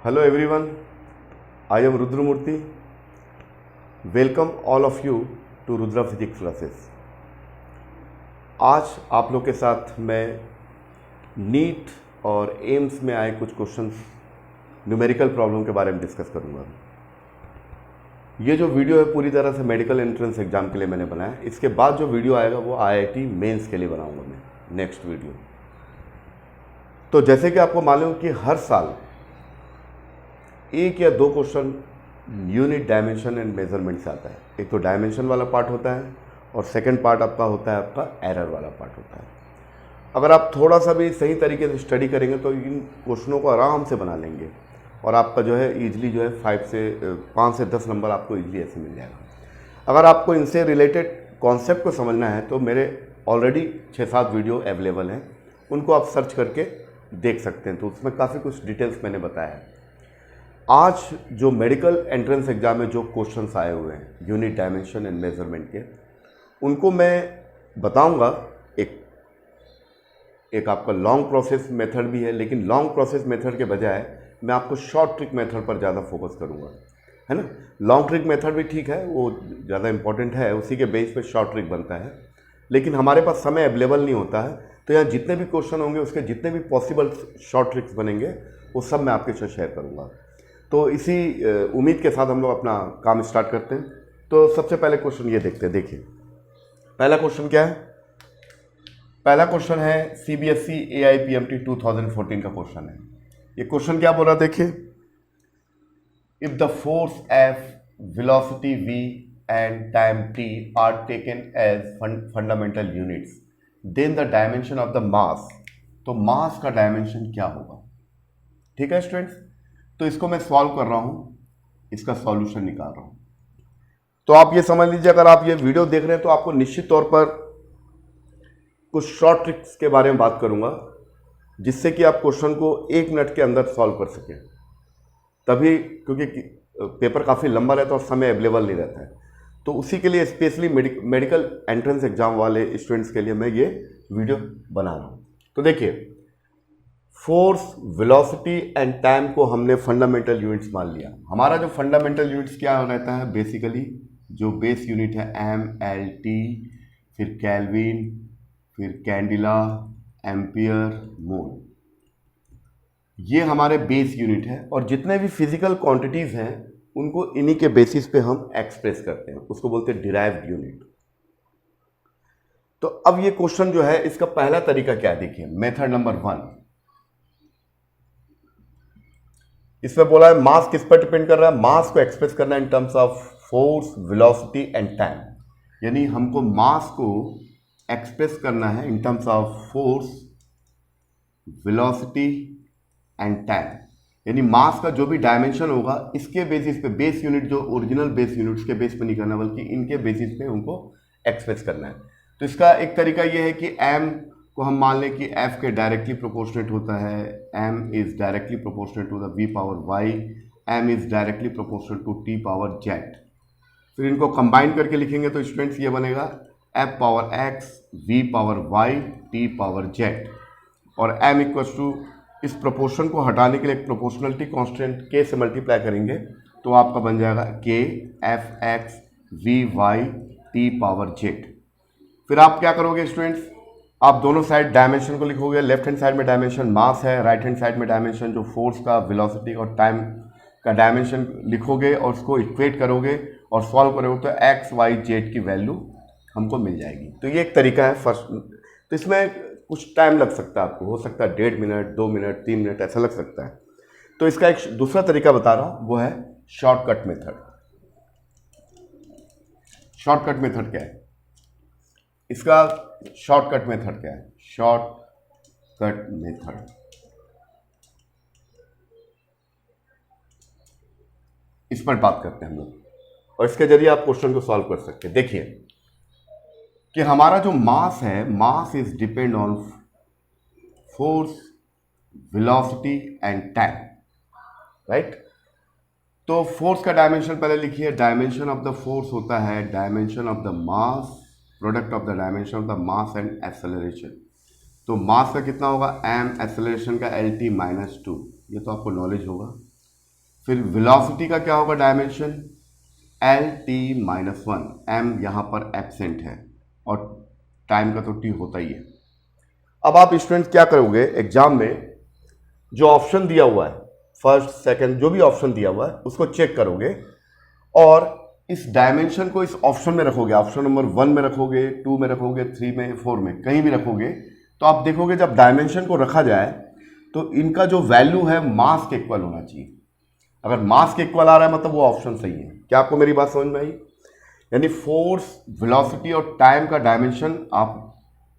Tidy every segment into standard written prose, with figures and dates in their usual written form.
Hello everyone, I am Rudramurthy. Welcome all of you to Rudra Physics Classes. आज आप लोग के साथ मैं नीट और एम्स में आए कुछ क्वेश्चंस न्यूमेरिकल प्रॉब्लम के बारे में डिस्कस करूंगा। ये जो वीडियो है पूरी तरह से मेडिकल एंट्रेंस एग्जाम के लिए मैंने बनाया। इसके बाद जो वीडियो आएगा वो आईआईटी मेंस के लिए बनाऊंगा मैं नेक्स्ट वीडियो। तो जैसे कि आपको मालूम कि हर साल एक या दो question unit dimension and measurement से आता है। एक तो डायमेंशन वाला पार्ट होता है और सेकंड पार्ट आपका होता है आपका एरर वाला पार्ट होता है। अगर आप थोड़ा सा भी सही तरीके से स्टडी करेंगे तो इन क्वेश्चनों को आराम से बना लेंगे और आपका जो है ईजिली जो है 5 से 10 नंबर आपको ईजिली ऐसे मिल जाएगा। अगर आपको इनसे रिलेटेड कॉन्सेप्ट को समझना है तो मेरे ऑलरेडी 6-7 वीडियो अवेलेबल हैं, उनको आप सर्च करके देख सकते हैं। तो उसमें काफ़ी कुछ डिटेल्स मैंने बताया है। आज जो मेडिकल एंट्रेंस एग्जाम में जो क्वेश्चंस आए हुए हैं यूनिट डायमेंशन एंड मेजरमेंट के, उनको मैं बताऊंगा। एक आपका लॉन्ग प्रोसेस मेथड भी है, लेकिन लॉन्ग प्रोसेस मेथड के बजाय मैं आपको शॉर्ट ट्रिक मेथड पर ज़्यादा फोकस करूंगा, है ना। लॉन्ग ट्रिक मेथड भी ठीक है, वो ज़्यादा इंपॉर्टेंट है, उसी के बेस पे शॉर्ट ट्रिक बनता है। लेकिन हमारे पास समय अवेलेबल नहीं होता है, तो यहाँ जितने भी क्वेश्चन होंगे उसके जितने भी पॉसिबल शॉर्ट ट्रिक्स बनेंगे वो सब मैं आपके साथ शेयर करूँगा। तो इसी उम्मीद के साथ हम लोग अपना काम स्टार्ट करते हैं। तो सबसे पहले क्वेश्चन ये देखते हैं। देखिए पहला क्वेश्चन क्या है। पहला क्वेश्चन है CBSE AIPMT 2014 का क्वेश्चन है। ये क्वेश्चन क्या बोला देखिए। If the force F, velocity V and time T are taken as fundamental units, then the dimension of the mass. तो मास का डायमेंशन क्या होगा। ठीक है स्टूडेंट्स, तो इसको मैं सॉल्व कर रहा हूं, इसका सॉल्यूशन निकाल रहा हूं। तो आप ये समझ लीजिए, अगर आप ये वीडियो देख रहे हैं तो आपको निश्चित तौर पर कुछ शॉर्ट ट्रिक्स के बारे में बात करूंगा, जिससे कि आप क्वेश्चन को 1 मिनट के अंदर सॉल्व कर सकें। तभी, क्योंकि पेपर काफ़ी लंबा रहता है और समय अवेलेबल नहीं रहता है, तो उसी के लिए स्पेशली मेडिकल एंट्रेंस एग्जाम वाले स्टूडेंट्स के लिए मैं ये वीडियो बना रहा हूँ। तो देखिए, फोर्स, वेलोसिटी एंड टाइम को हमने फंडामेंटल यूनिट्स मान लिया। हमारा जो फंडामेंटल यूनिट्स क्या रहता है, बेसिकली जो बेस यूनिट है MLT, फिर केल्विन, फिर कैंडिला, एम्पियर, मोल, ये हमारे बेस यूनिट है। और जितने भी फिजिकल क्वांटिटीज हैं उनको इन्हीं के बेसिस पे हम एक्सप्रेस करते हैं, उसको बोलते हैं डिराइव्ड यूनिट। तो अब ये क्वेश्चन जो है, इसका पहला तरीका क्या है देखिए, मेथड नंबर 1। इसमें बोला है मास किस पर डिपेंड कर रहा है, मास को एक्सप्रेस करना in terms of force, velocity and time. यानी हमको मास को एक्सप्रेस करना है in terms of force, velocity and time. यानी मास का जो भी डायमेंशन होगा इसके बेसिस पे, बेस यूनिट जो ओरिजिनल बेस यूनिट्स के बेस पे नहीं करना, बल्कि इनके बेसिस पे उनको एक्सप्रेस करना है। तो इसका एक तरीका यह है कि m को हम मान लें कि f के डायरेक्टली प्रोपोर्शनेट होता है, m is directly proportionate to the v power y, m is directly proportionate to t power z। फिर इनको कंबाइन करके लिखेंगे तो स्टूडेंट्स ये बनेगा f power x, v power y, t power z। और m इक्वल्स टू, इस proportion को हटाने के लिए एक प्रोपोर्शनलिटी कांस्टेंट k से मल्टीप्लाई करेंगे तो आपका बन जाएगा k f x v y t power z। फिर आप क्या करोगे स्टूडेंट्स, आप दोनों साइड डायमेंशन को लिखोगे। लेफ्ट हैंड साइड में डायमेंशन मास है, राइट हैंड साइड में डायमेंशन जो फोर्स का, वेलोसिटी और टाइम का डायमेंशन लिखोगे और उसको इक्वेट करोगे और सॉल्व करोगे तो x y z की वैल्यू हमको मिल जाएगी। तो ये एक तरीका है फर्स्ट। तो इसमें कुछ टाइम लग सकता है, आपको हो सकता है 1.5 मिनट, 2 मिनट, 3 मिनट ऐसा लग सकता है। तो इसका एक दूसरा तरीका बता रहा हूँ, वो है शॉर्टकट मेथड। शॉर्टकट मेथड क्या है, इसका शॉर्टकट मेथड क्या है, शॉर्टकट मेथड इस पर बात करते हैं हम लोग, और इसके जरिए आप क्वेश्चन को सॉल्व कर सकते हैं। देखिए कि हमारा जो मास है, mass is depend on force, velocity and time, right. तो फोर्स का डायमेंशन पहले लिखिए। डायमेंशन ऑफ द फोर्स होता है dimension of the mass, product of the dimension of the mass and acceleration. तो मास का कितना होगा m, एक्सेलरेशन का lt -2, ये तो आपको नॉलेज होगा। फिर वेलोसिटी का क्या होगा डायमेंशन, lt -1, m यहाँ पर एब्सेंट है और टाइम का तो t होता ही है। अब आप स्टूडेंट क्या करोगे एग्जाम में, जो ऑप्शन दिया हुआ है फर्स्ट सेकंड जो भी ऑप्शन दिया हुआ है उसको चेक करोगे और इस डायमेंशन को इस ऑप्शन में रखोगे, ऑप्शन नंबर 1 में रखोगे, 2 में रखोगे, 3 में, 4 में, कहीं भी रखोगे तो आप देखोगे जब डायमेंशन को रखा जाए तो इनका जो वैल्यू है मास के इक्वल होना चाहिए। अगर मास के इक्वल आ रहा है मतलब वो ऑप्शन सही है। क्या आपको मेरी बात समझ में आई? यानी फोर्स, वेलोसिटी और टाइम का डायमेंशन आप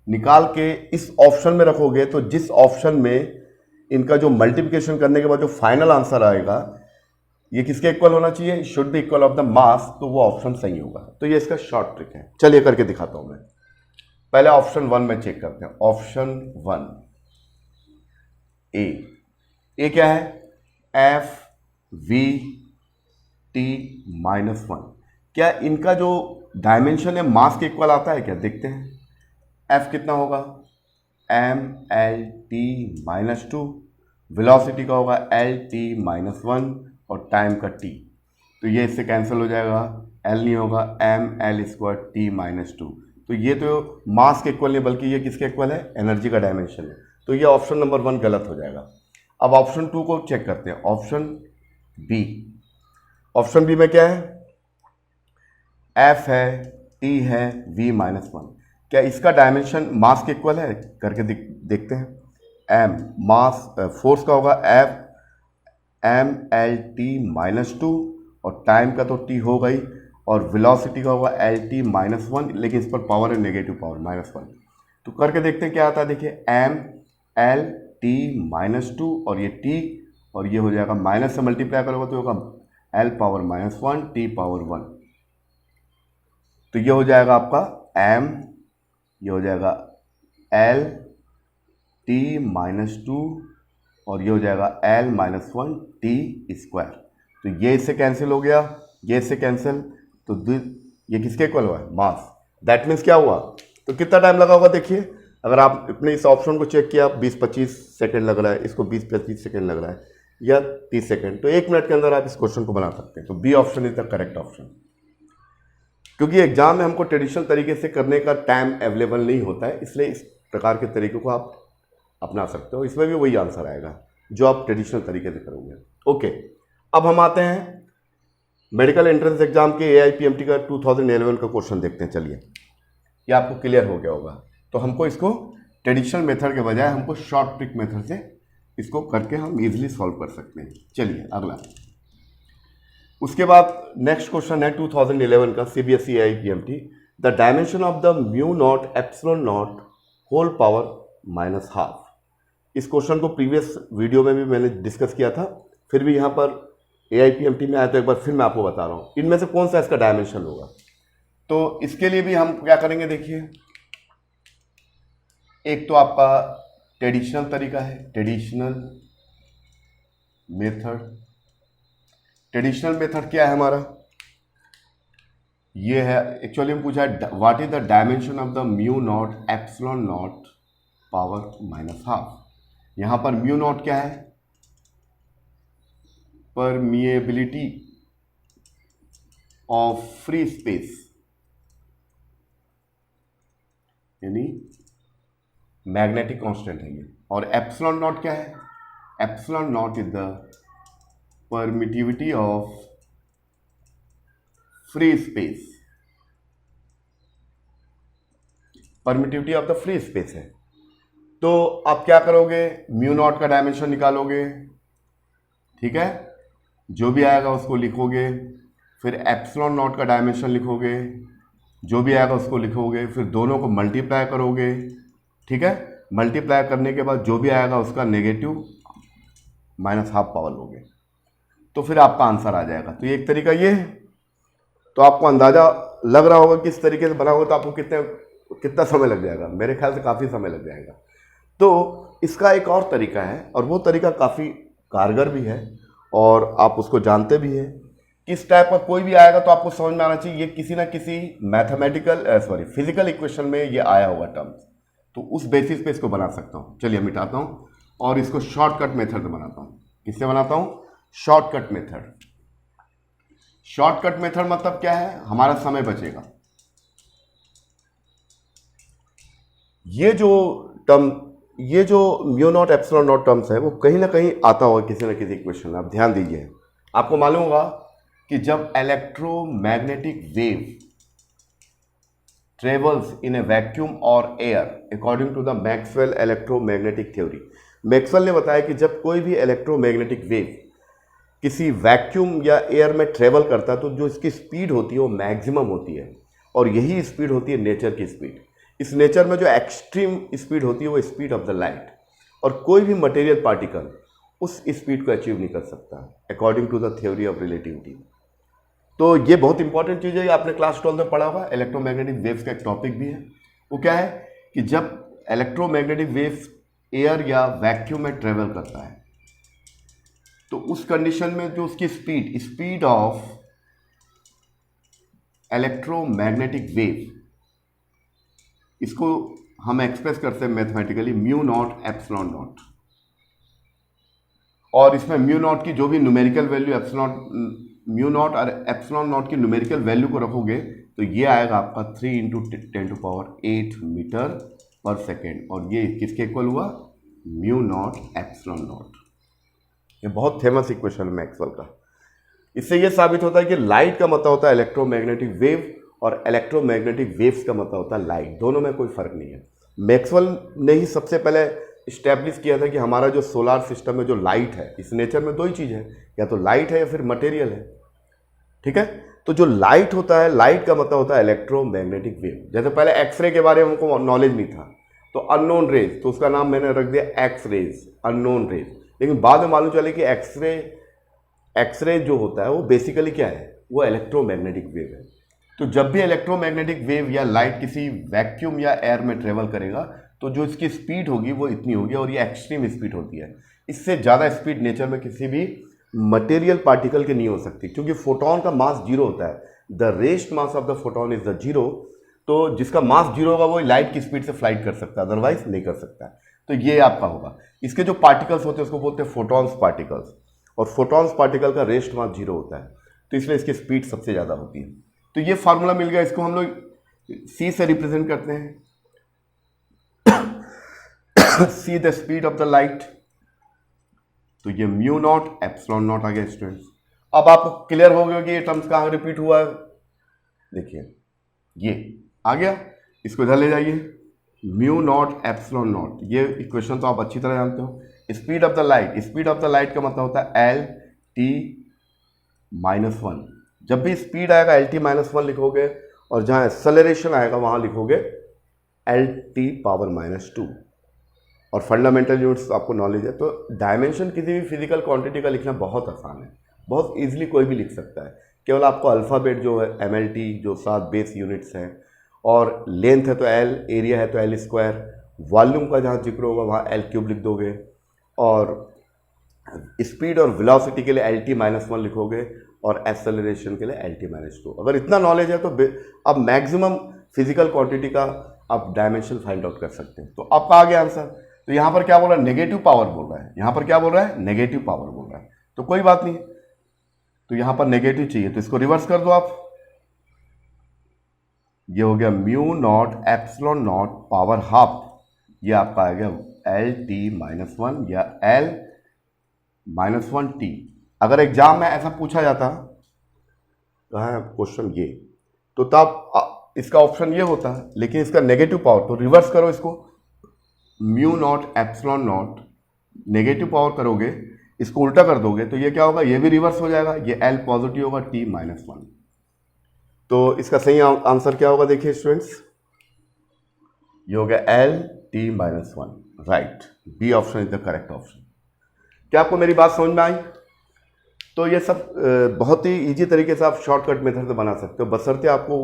निकाल के इस ऑप्शन में रखोगे तो जिस ऑप्शन में इनका जो मल्टीप्लिकेशन करने के बाद जो फाइनल आंसर आएगा ये किसके इक्वल होना चाहिए, should be equal of the mass, तो वो ऑप्शन सही होगा। तो ये इसका शॉर्ट ट्रिक है। चलिए करके दिखाता हूं मैं। पहले ऑप्शन 1 में चेक करते हैं। ऑप्शन 1 ए क्या है, एफ वी टी -1। क्या इनका जो डायमेंशन है मास के इक्वल आता है क्या, देखते हैं। एफ कितना होगा, एम एल टी -2, वेलोसिटी का होगा एल टी -1 और टाइम का टी, तो ये इससे कैंसिल हो जाएगा, एल नहीं होगा, एम एल स्क्वायर टी -2। तो ये तो मास के इक्वल नहीं बल्कि ये किसके इक्वल है, एनर्जी का डायमेंशन है। तो ये ऑप्शन नंबर 1 गलत हो जाएगा। अब ऑप्शन 2 को चेक करते हैं। ऑप्शन बी, ऑप्शन बी में क्या है, एफ है, टी है, वी -1। क्या इसका डायमेंशन मास के इक्वल है, करके देखते हैं। एम मास, फोर्स का होगा एफ एम एल टी -2 और टाइम का तो टी हो गई, और वेलोसिटी का होगा एल टी -1, लेकिन इस पर पावर है नेगेटिव पावर -1। तो करके देखते हैं क्या आता है। देखिए एम एल टी -2 और ये टी, और ये हो जाएगा माइनस से मल्टीप्लाई करोगे तो होगा एल पावर -1 टी पावर 1। तो ये हो जाएगा आपका एम, ये हो जाएगा एल टी -2 और ये हो जाएगा एल -1 टी स्क्वायर। तो ये इससे कैंसिल हो गया, ये इससे कैंसिल, तो ये किसके इक्वल हुआ है, मास। दैट मीन्स क्या हुआ, तो कितना टाइम लगा होगा देखिए। अगर आप अपने इस ऑप्शन को चेक किया 20-25 सेकेंड लग रहा है, इसको 20-25 सेकेंड लग रहा है या 30 सेकेंड, तो 1 मिनट के अंदर आप इस क्वेश्चन को बना सकते हैं। तो B option is the correct option. क्योंकि एग्जाम में हमको ट्रेडिशनल तरीके से करने का टाइम अवेलेबल नहीं होता है, इसलिए इस प्रकार के तरीकों को आप अपना सकते हो। इसमें भी वही आंसर आएगा जो आप ट्रेडिशनल तरीके से करोगे। ओके, अब हम आते हैं मेडिकल एंट्रेंस एग्जाम के AIPMT का 2011 का क्वेश्चन देखते हैं। चलिए, ये आपको क्लियर हो गया होगा। तो हमको इसको ट्रेडिशनल मेथड के बजाय हमको शॉर्ट ट्रिक मेथड से इसको करके हम इजीली सॉल्व कर सकते हैं। चलिए अगला, उसके बाद नेक्स्ट क्वेश्चन है 2011 का CBSE AIPMT, the dimension of the μ0 ε0 whole power -12। इस क्वेश्चन को प्रीवियस वीडियो में भी मैंने डिस्कस किया था, फिर भी यहाँ पर AIPMT में आया तो एक बार फिर मैं आपको बता रहा हूँ इनमें से कौन सा इसका डायमेंशन होगा। तो इसके लिए भी हम क्या करेंगे, देखिए एक तो आपका ट्रेडिशनल तरीका है, ट्रेडिशनल मेथड। ट्रेडिशनल मेथड क्या है हमारा, ये है, एक्चुअली हम पूछा है what is the dimension of the μ0 ε0 power -12। यहां पर μ0 क्या है, परमिएबिलिटी ऑफ फ्री स्पेस, यानी मैग्नेटिक कांस्टेंट है ये। और ε0 क्या है, ε0 is the permittivity of free space, permittivity of the free space है। तो आप क्या करोगे, μ0 का डायमेंशन निकालोगे, ठीक है, जो भी आएगा उसको लिखोगे, फिर ε0 का डायमेंशन लिखोगे, जो भी आएगा उसको लिखोगे, फिर दोनों को मल्टीप्लाई करोगे, ठीक है। मल्टीप्लाई करने के बाद जो भी आएगा उसका नेगेटिव -12 पावर लोगे, तो फिर आपका आंसर आ जाएगा। तो ये एक तरीका ये है। तो आपको अंदाजा लग रहा होगा कि इस तरीके से बना होगा तो आपको कितना समय लग जाएगा, मेरे ख्याल से काफ़ी समय लग जाएगा। तो इसका एक और तरीका है, और वो तरीका काफ़ी कारगर भी है और आप उसको जानते भी हैं। किस टाइप का कोई भी आएगा तो आपको समझ में आना चाहिए ये किसी ना किसी फिजिकल इक्वेशन में ये आया होगा टर्म्स। तो उस बेसिस पे इसको बना सकता हूँ। चलिए मिटाता हूँ और इसको शॉर्टकट मेथड में बनाता हूँ। किससे बनाता हूँ? Shortcut method. शॉर्टकट मेथड मतलब क्या है? हमारा समय बचेगा। ये जो mu naught epsilon not terms है वो कहीं ना कहीं आता होगा किसी न किसी इक्वेशन में। आप ध्यान दीजिए, आपको मालूम होगा कि जब electromagnetic wave travels in a vacuum or air according to the Maxwell electromagnetic theory। Maxwell ने बताया कि जब कोई भी इलेक्ट्रोमैग्नेटिक वेव किसी वैक्यूम या एयर में ट्रेवल करता है तो जो इसकी स्पीड होती है वो मैक्सिमम होती है, और यही स्पीड होती है नेचर की स्पीड। इस नेचर में जो एक्सट्रीम स्पीड होती है वो स्पीड ऑफ द लाइट, और कोई भी मटेरियल पार्टिकल उस स्पीड को अचीव नहीं कर सकता according to the theory of relativity. तो ये बहुत इंपॉर्टेंट चीज़ है, आपने क्लास 12 में पढ़ा होगा। इलेक्ट्रोमैग्नेटिक वेव्स का एक टॉपिक भी है। वो क्या है कि जब इलेक्ट्रोमैग्नेटिक वेव्स एयर या वैक्यूम में ट्रेवल करता है तो उस कंडीशन में जो उसकी स्पीड ऑफ इलेक्ट्रोमैग्नेटिक वेव, इसको हम एक्सप्रेस करते हैं mathematically mu naught epsilon not. और इसमें म्यू नॉट की जो भी न्यूमेरिकल वैल्यू म्यू नॉट और एप्सिलॉन नॉट की न्यूमेरिकल वैल्यू को रखोगे तो ये आएगा आपका 3 × 10⁸ मीटर पर सेकेंड, और ये किसके इक्वल हुआ? Mu naught epsilon not. ये बहुत फेमस इक्वेशन है मैक्सवेल का। इससे ये साबित होता है कि लाइट का मतलब होता है इलेक्ट्रोमैग्नेटिक वेव और इलेक्ट्रोमैग्नेटिक वेव्स का मतलब होता है लाइट। दोनों में कोई फर्क नहीं है। मैक्सवेल ने ही सबसे पहले इस्टेब्लिश किया था कि हमारा जो सोलार सिस्टम में जो लाइट है, इस नेचर में दो ही चीज़ है, या तो लाइट है या फिर मटेरियल है। ठीक है, तो जो लाइट होता है, लाइट का मतलब होता है इलेक्ट्रोमैग्नेटिक वेव। जैसे पहले एक्सरे के बारे में हमको नॉलेज नहीं था, तो अननोन रेज, तो उसका नाम मैंने रख दिया एक्स रेज, अननोन रेज। लेकिन बाद में मालूम चले कि एक्सरे जो होता है वो बेसिकली क्या है? वो इलेक्ट्रोमैग्नेटिक वेव है। तो जब भी इलेक्ट्रोमैग्नेटिक वेव या लाइट किसी वैक्यूम या एयर में ट्रेवल करेगा तो जो इसकी स्पीड होगी वो इतनी होगी, और ये एक्सट्रीम स्पीड होती है। इससे ज़्यादा स्पीड नेचर में किसी भी मटेरियल पार्टिकल की नहीं हो सकती, क्योंकि फोटोन का मास 0 होता है। The rest mass of the photon is the 0। तो जिसका मास 0 होगा वो लाइट की स्पीड से फ्लाइट कर सकता है, अदरवाइज नहीं कर सकता। तो ये आपका होगा। इसके जो पार्टिकल्स होते हैं उसको बोलते हैं फोटॉन्स पार्टिकल्स, और फोटॉन्स पार्टिकल का रेस्ट मास 0 होता है, तो इसलिए इसकी स्पीड सबसे ज़्यादा होती है। तो ये फार्मूला मिल गया। इसको हम लोग सी से रिप्रेजेंट करते हैं। सी the speed of the light, तो ये म्यू नॉट एप्सिलॉन नॉट आ गया स्टूडेंट्स। अब आपको क्लियर हो गया कि ये टर्म्स कहाँ रिपीट हुआ है। देखिए ये आ गया, इसको इधर ले जाइए। म्यू नॉट एप्सिलॉन नॉट, ये इक्वेशन तो आप अच्छी तरह जानते हो। Speed of the light, speed of the light का मतलब होता है LT-1। जब भी स्पीड आएगा LT-1 लिखोगे, और जहाँ एक्सेलरेशन आएगा वहाँ लिखोगे LT⁻²। और फंडामेंटल यूनिट्स आपको नॉलेज है, तो डायमेंशन किसी भी फिजिकल क्वांटिटी का लिखना बहुत आसान है, बहुत इजीली कोई भी लिख सकता है। केवल आपको अल्फ़ाबेट जो है MLT, जो 7 बेस यूनिट्स हैं, और लेंथ है तो L, एरिया है तो L², वॉल्यूम का जहाँ जिक्र होगा वहाँ L³ लिख दोगे, और स्पीड और वेलोसिटी के लिए LT-1 लिखोगे, और एक्सेलरेशन के लिए LT-2। अगर इतना नॉलेज है तो अब मैक्सिमम फिजिकल क्वांटिटी का आप डायमेंशन फाइंड आउट कर सकते हैं। तो आपका आ गया आंसर। तो यहाँ पर क्या बोल रहा है? नेगेटिव पावर बोल रहा है। यहाँ पर क्या बोल रहा है? नेगेटिव पावर बोल रहा है। तो कोई बात नहीं, तो यहाँ पर नेगेटिव चाहिए तो इसको रिवर्स कर दो आप। ये हो गया mu naught epsilon not power half, ये आपका आ गया LT-1 या L-1T। अगर एग्जाम में ऐसा पूछा जाता, कहाँ है क्वेश्चन ये, तो तब इसका ऑप्शन ये होता है, लेकिन इसका नेगेटिव पावर, तो रिवर्स करो इसको। Mu naught epsilon not, negative power करोगे, इसको उल्टा कर दोगे तो ये क्या होगा? ये भी रिवर्स हो जाएगा, ये L पॉजिटिव होगा, T-1। तो इसका सही आंसर क्या होगा? देखिए स्टूडेंट्स, ये हो गया LT-1, right. B option is the correct option. क्या आपको मेरी बात समझ में आई? तो ये सब बहुत ही इजी तरीके से आप शॉर्टकट मेथड से बना सकते हो, बशर्ते आपको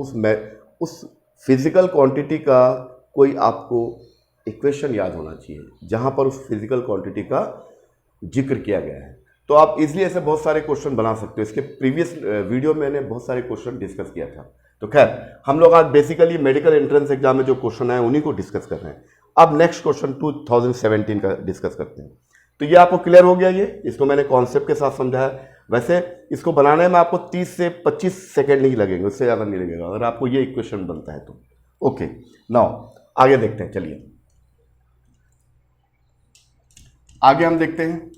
उस फिजिकल क्वांटिटी का कोई आपको इक्वेशन याद होना चाहिए जहां पर उस फिजिकल क्वांटिटी का जिक्र किया गया है। तो आप इजीली ऐसे बहुत सारे क्वेश्चन बना सकते हो। इसके प्रीवियस वीडियो में मैंने बहुत सारे क्वेश्चन डिस्कस किया था। तो खैर हम लोग आज बेसिकली मेडिकल एंट्रेंस एग्जाम में जो क्वेश्चन है उन्हीं को डिस्कस कर रहे हैं। अब नेक्स्ट क्वेश्चन 2017 का डिस्कस करते हैं। तो ये आपको क्लियर हो गया, ये इसको मैंने कॉन्सेप्ट के साथ समझाया। वैसे इसको बनाने में आपको 30 से 25 सेकेंड नहीं लगेंगे, उससे ज़्यादा नहीं लगेगा अगर आपको ये इक्वेशन बनता है तो। ओके, नाउ आगे देखते हैं। चलिए आगे हम देखते हैं।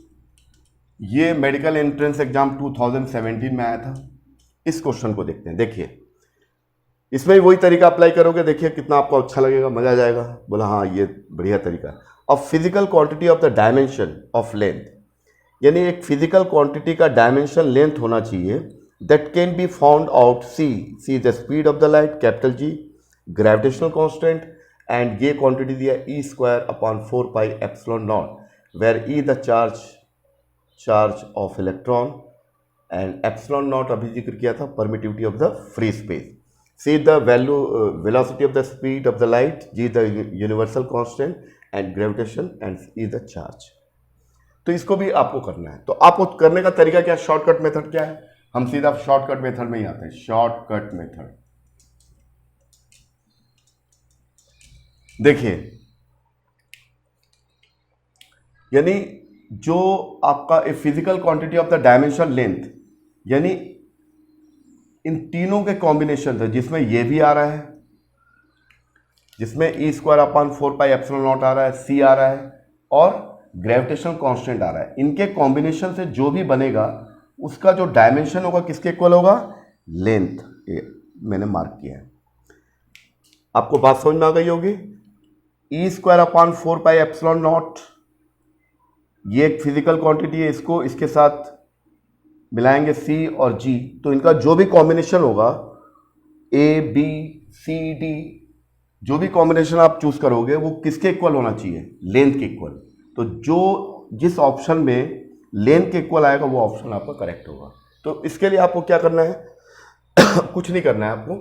ये मेडिकल एंट्रेंस एग्जाम 2017 में आया था। इस क्वेश्चन को देखते हैं। देखिए इसमें वही तरीका अप्लाई करोगे, देखिए कितना आपको अच्छा लगेगा, मजा आ जाएगा। बोला हाँ ये बढ़िया तरीका। A physical quantity of the dimension of length, यानी एक फिजिकल क्वांटिटी का डायमेंशन लेंथ होना चाहिए that can be found out C the speed of the light, capital G, gravitational constant, and ये क्वांटिटी दिया E²/4πε0, where e the charge of electron and epsilon naught अभी जिक्र किया था permittivity of the free space, C the value velocity of the speed of the light, ji the universal constant and gravitation, and E the charge. तो इसको भी आपको करना है। तो आपको करने का तरीका क्या, शॉर्टकट मेथड क्या है, हम सीधा शॉर्टकट मेथड में ही आते हैं। शॉर्टकट मेथड देखिए, यानी जो आपका a physical quantity of the dimension length, यानी इन तीनों के कॉम्बिनेशन है, जिसमें ये भी आ रहा है, जिसमें E²/4πε0 आ रहा है, C आ रहा है और ग्रेविटेशनल कांस्टेंट आ रहा है, इनके कॉम्बिनेशन से जो भी बनेगा उसका जो डायमेंशन होगा किसके इक्वल होगा, लेंथ। ये मैंने मार्क किया है, आपको बात समझ में आ गई होगी। E²/4πε0 ये एक फिजिकल क्वांटिटी है, इसको इसके साथ मिलाएंगे C और G, तो इनका जो भी कॉम्बिनेशन होगा A B C D, जो भी कॉम्बिनेशन आप चूज करोगे वो किसके इक्वल होना चाहिए, लेंथ के इक्वल। तो जो जिस ऑप्शन में लेंथ के इक्वल आएगा वो ऑप्शन आपका करेक्ट होगा। तो इसके लिए आपको क्या करना है कुछ नहीं करना है आपको,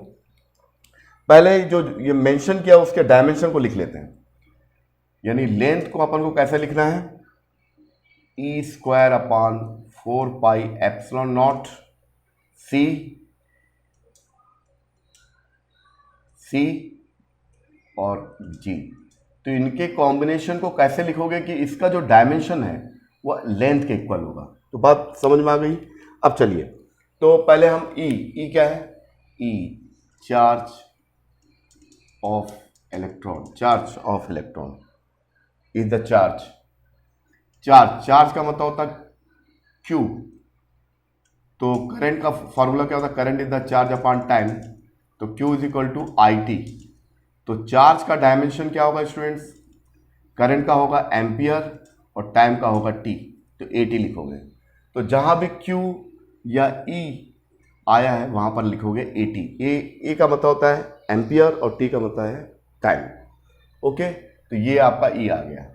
पहले जो ये मेंशन किया उसके डायमेंशन को लिख लेते हैं। यानी लेंथ को अपन को कैसे लिखना है, E²/4πε0 C और G। तो इनके कॉम्बिनेशन को कैसे लिखोगे कि इसका जो डायमेंशन है वो लेंथ के इक्वल होगा। तो बात समझ में आ गई। अब चलिए, तो पहले हम ई क्या है, E charge of electron is the charge का मतलब होता है Q। तो करंट का फॉर्मूला क्या होता है, current is the charge upon time, तो Q is equal to IT। तो चार्ज का डायमेंशन क्या होगा स्टूडेंट्स, करंट का होगा एम्पियर और टाइम का होगा T, तो AT लिखोगे। तो जहां भी Q या E आया है वहां पर लिखोगे AT। ए का मतलब होता है एम्पियर और T का मतलब है टाइम। ओके, तो ये आपका E आ गया।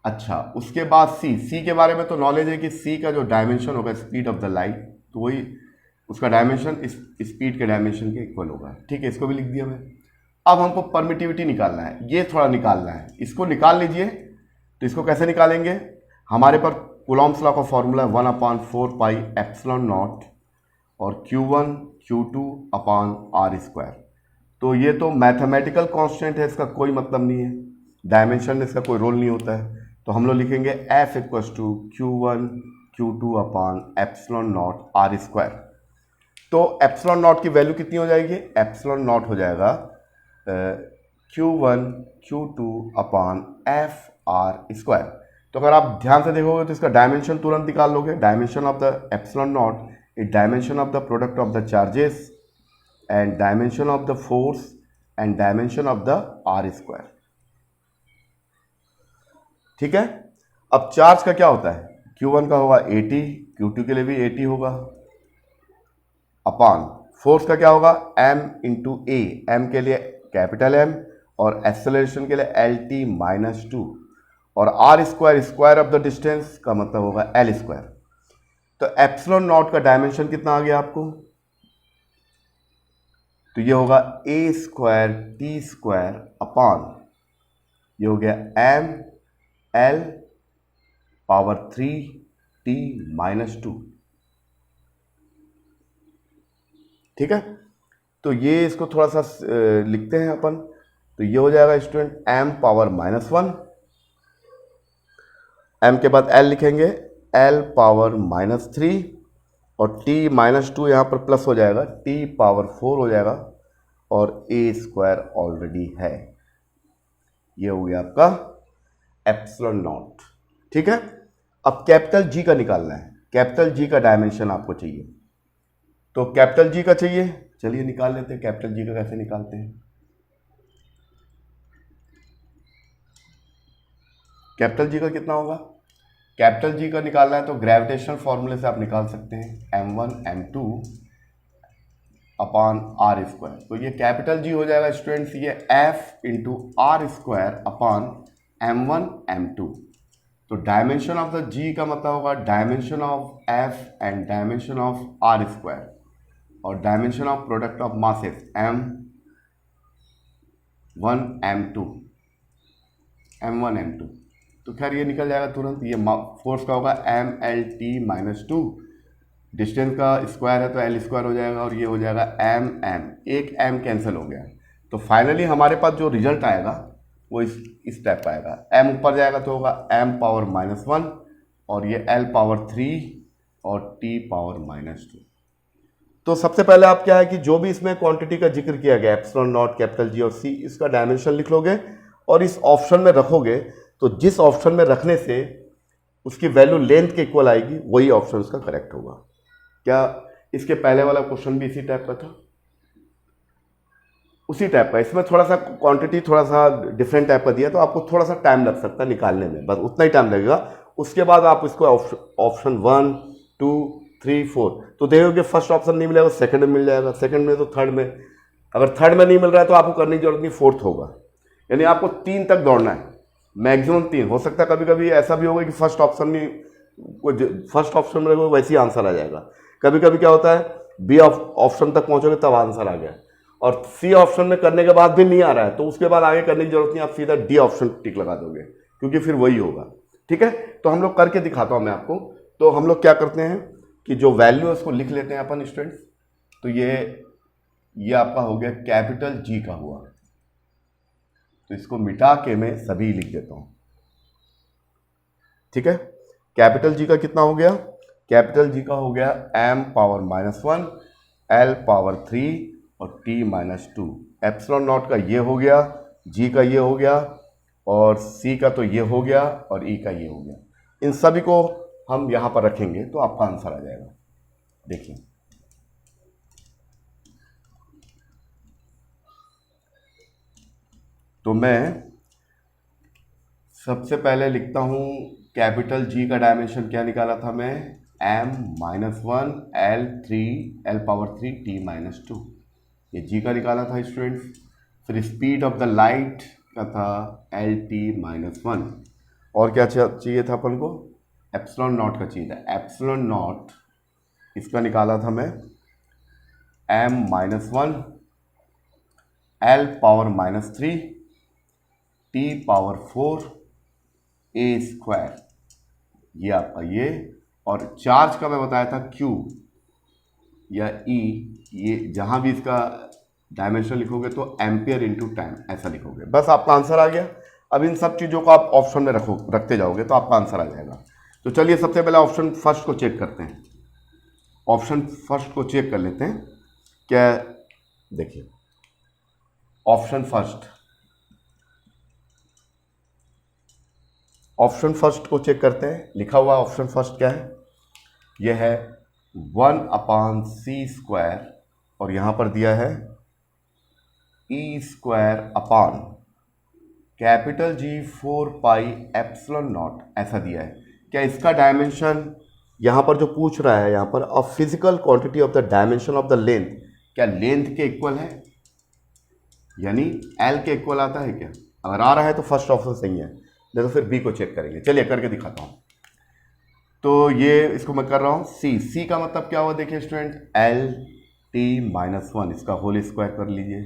अच्छा, उसके बाद सी के बारे में तो नॉलेज है कि सी का जो डायमेंशन होगा स्पीड ऑफ द लाइट, तो वही उसका डायमेंशन इस स्पीड के डायमेंशन के इक्वल होगा। ठीक है, इसको भी लिख दिया मैं। अब हमको परमिटिविटी निकालना है, ये थोड़ा निकालना है, इसको निकाल लीजिए। तो इसको कैसे निकालेंगे, हमारे पर कूलॉम्स लॉ का फॉर्मूला है 1/4πε0 और Q1 Q2/R²। तो ये तो मैथमेटिकल कांस्टेंट है, इसका कोई मतलब नहीं है, डायमेंशन इसका कोई रोल नहीं होता है। तो हम लोग लिखेंगे F = Q1 Q2/ε0 R²। तो ε0 की वैल्यू कितनी हो जाएगी, ε0 हो जाएगा Q1 Q2/FR²। तो अगर आप ध्यान से देखोगे तो इसका डायमेंशन तुरंत निकाल लोगे। Dimension of the ε0 is dimension of the product of the charges and dimension of the force and dimension of the R²। ठीक है, अब चार्ज का क्या होता है, Q1 का होगा 80, Q2 के लिए भी 80 होगा, अपॉन फोर्स का क्या होगा M × A, M के लिए कैपिटल M और एक्सेलरेशन के लिए LT-2 और R² square of the distance का मतलब होगा L²। तो ε0 का डायमेंशन कितना आ गया आपको, तो ये होगा A²T² अपॉन ये हो गया ML⁻3T-2। ठीक है, तो ये इसको थोड़ा सा लिखते हैं अपन। तो ये हो जाएगा स्टूडेंट m पावर -1, m के बाद l लिखेंगे l पावर -3 और t -2 यहाँ पर प्लस हो जाएगा, t पावर 4 हो जाएगा और a स्क्वायर ऑलरेडी है। ये हो गया आपका एप्सिलॉन नॉट। ठीक है, अब कैपिटल G का निकालना है। कैपिटल G का डायमेंशन आपको चाहिए, तो कैपिटल G का चाहिए, चलिए निकाल लेते हैं। कैपिटल G का कैसे निकालते हैं? कैपिटल G का कितना होगा? कैपिटल G का निकालना है तो ग्रेविटेशनल फॉर्मूले से आप निकाल सकते हैं, m1 m2 upon are square. तो ये कैपिटल G हो जाएगा स्टूडेंट्स, ये f into R square upon m1 m2। तो डायमेंशन ऑफ द G का मतलब होगा dimension of f and dimension of R square और dimension of product of masses m1 m2 तो खैर ये निकल जाएगा तुरंत। ये फोर्स का होगा mlt-2, डिस्टेंस का स्क्वायर है तो एल स्क्वायर हो जाएगा और ये हो जाएगा m, एक m कैंसिल हो गया। तो फाइनली हमारे पास जो रिजल्ट आएगा वो इस टाइप का आएगा। m ऊपर जाएगा तो होगा m पावर -1 और ये l पावर 3 और t पावर -2। तो सबसे पहले आप क्या है कि जो भी इसमें क्वांटिटी का जिक्र किया गया एप्सिलॉन नॉट, कैपिटल G और C, इसका डायमेंशन लिख लोगे और इस ऑप्शन में रखोगे। तो जिस ऑप्शन में रखने से उसकी वैल्यू लेंथ के इक्वल आएगी वही ऑप्शन उसका करेक्ट होगा। क्या इसके पहले वाला क्वेश्चन भी इसी टाइप का था? उसी टाइप का। इसमें थोड़ा सा क्वांटिटी थोड़ा सा डिफरेंट टाइप का दिया तो आपको थोड़ा सा टाइम लग सकता है निकालने में, बस उतना ही टाइम लगेगा। उसके बाद आप इसको ऑप्शन 1 2 3 4 तो देखोगे फर्स्ट ऑप्शन नहीं मिलेगा, सेकंड में मिल जाएगा, सेकंड में तो थर्ड में, अगर थर्ड में नहीं मिल रहा है तो आपको करने की जरूरत नहीं, फोर्थ होगा। यानी आपको 3 तक दौड़ना है, मैक्सिमम 3। हो सकता है कभी कभी ऐसा भी होगा कि फर्स्ट ऑप्शन में वैसे ही आंसर आ जाएगा। कभी कभी क्या होता है बी ऑप्शन तक पहुंचोगे तब आंसर आ गया और सी ऑप्शन में करने के बाद भी नहीं आ रहा है तो उसके बाद आगे करने की जरूरत नहीं, आप सीधा डी ऑप्शन टिक लगा दोगे क्योंकि फिर वही होगा। ठीक है, तो हम लोग करके दिखाता हूं मैं आपको। तो हम लोग क्या करते हैं कि जो वैल्यू है उसको लिख लेते हैं अपन स्टूडेंट्स। तो ये आपका हो गया कैपिटल G का हुआ, तो इसको मिटा के मैं सभी लिख देता हूं। ठीक है, कैपिटल G का कितना हो गया? कैपिटल G का हो गया m पावर -1 l पावर 3 और t -2। एप्सिलॉन नॉट का ये हो गया, G का ये हो गया और C का तो ये हो गया और E का ये हो गया। इन सभी को हम यहां पर रखेंगे तो आपका आंसर आ जाएगा। देखिए तो मैं सबसे पहले लिखता हूं कैपिटल G का डायमेंशन क्या निकाला था मैं, m-1 l पावर 3 t -2। ये G का निकाला था स्टूडेंट्स। फिर स्पीड ऑफ द लाइट का था lt-1 और क्या चाहिए था अपन को? एप्सिलॉन नॉट का चाहिए था। एप्सिलॉन नॉट इसका निकाला था मैं m-1 l power -3 t power 4 a square, ये आपका ये। और चार्ज का मैं बताया था Q या E, ये जहां भी इसका डायमेंशन लिखोगे तो एम्पियर इंटू टाइम ऐसा लिखोगे, बस आपका आंसर आ गया। अब इन सब चीज़ों को आप ऑप्शन में रखते जाओगे तो आपका आंसर आ जाएगा। तो चलिए सबसे पहले ऑप्शन फर्स्ट को चेक करते हैं। ऑप्शन फर्स्ट को चेक कर लेते हैं। क्या देखिए ऑप्शन फर्स्ट को चेक करते हैं। लिखा हुआ ऑप्शन फर्स्ट क्या है? यह है 1/c² और यहां पर दिया है e² upon capital G 4 pi epsilon not, ऐसा दिया है। क्या इसका डायमेंशन यहां पर जो पूछ रहा है यहां पर अ physical quantity of the dimension of the length, क्या लेंथ के इक्वल है यानी L के इक्वल आता है क्या? अगर आ रहा है तो फर्स्ट ऑप्शन सही है, नहीं तो फिर B को चेक करेंगे। चलिए करके दिखाता हूं। तो ये इसको मैं कर रहा हूं C का मतलब क्या हुआ देखिए स्टूडेंट, lt-1 इसका होल स्क्वायर कर लीजिए।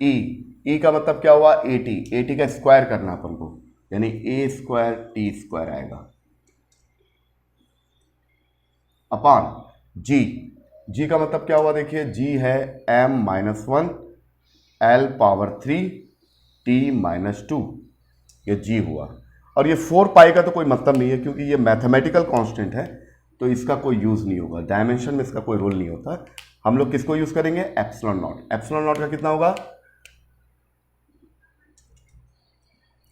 E का मतलब क्या हुआ, AT का स्क्वायर करना अपन को, यानी a² t² आएगा अपॉन G का मतलब क्या हुआ देखिए, G है m-1 l power 3 T minus two, ये जी हुआ। और ये 4 पाई का तो कोई मतलब नहीं है क्योंकि ये मैथमेटिकल कांस्टेंट है, तो इसका कोई यूज़ नहीं होगा, डायमेंशन में इसका कोई रोल नहीं होता। हम लोग किसको यूज़ करेंगे? Epsilon not. एप्सिलॉन नॉट का कितना होगा?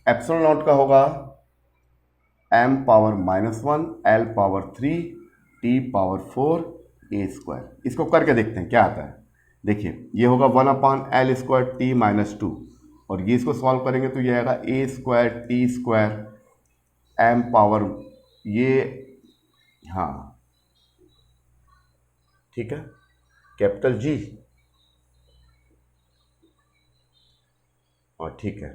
एप्सिलॉन नॉट का होगा m power -1 l power 3 t power 4 a square. इसको करके देखते हैं क्या आता है। देखिए ये होगा 1/l square T minus two, और ये इसको सॉल्व करेंगे तो ये आएगा a square T square m power, ये हाँ ठीक है, कैपिटल G, और ठीक है,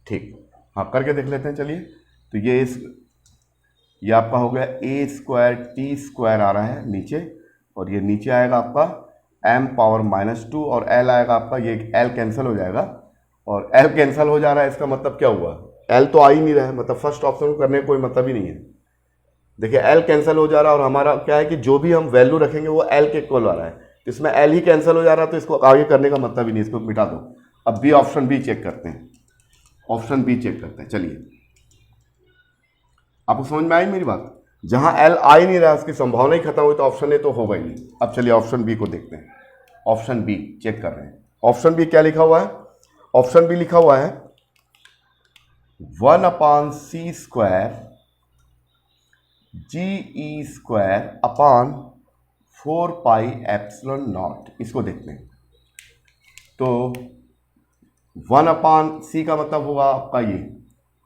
ठीक, हाँ करके देख लेते हैं। चलिए तो ये आपका हो गया a स्क्वायर टी स्क्वायर आ रहा है नीचे, और ये नीचे आएगा आपका m पावर -2, और l आएगा आपका, ये l कैंसिल हो जाएगा, और l कैंसिल हो जा रहा है, इसका मतलब क्या हुआ? l तो आ ही नहीं रहा है, मतलब फर्स्ट ऑप्शन को करने का कोई मतलब ही नहीं है। देखिए l कैंसिल हो जा रहा है, और हमारा क्या है कि जो भी हम वैल्यू रखेंगे वो l के इक्वल आ रहा है, तो इसमें l ही कैंसिल हो जा रहा है, तो इसको आगे करने का मतलब ही नहीं, इसको मिटा दो। अब बी, ऑप्शन बी चेक करते हैं, ऑप्शन बी चेक करते हैं। चलिए आपको समझ में आई मेरी बात? जहां एल आ ही नहीं रहा, उसकी संभावना ही खत्म हुई, तो ऑप्शन ए तो होगा ही नहीं। अब चलिए ऑप्शन बी को देखते हैं, ऑप्शन बी चेक कर रहे हैं। ऑप्शन बी क्या लिखा हुआ है? ऑप्शन बी लिखा हुआ है 1/c square G e square upon 4 pi epsilon naught. इसको देखते हैं तो 1/c का मतलब होगा आपका ये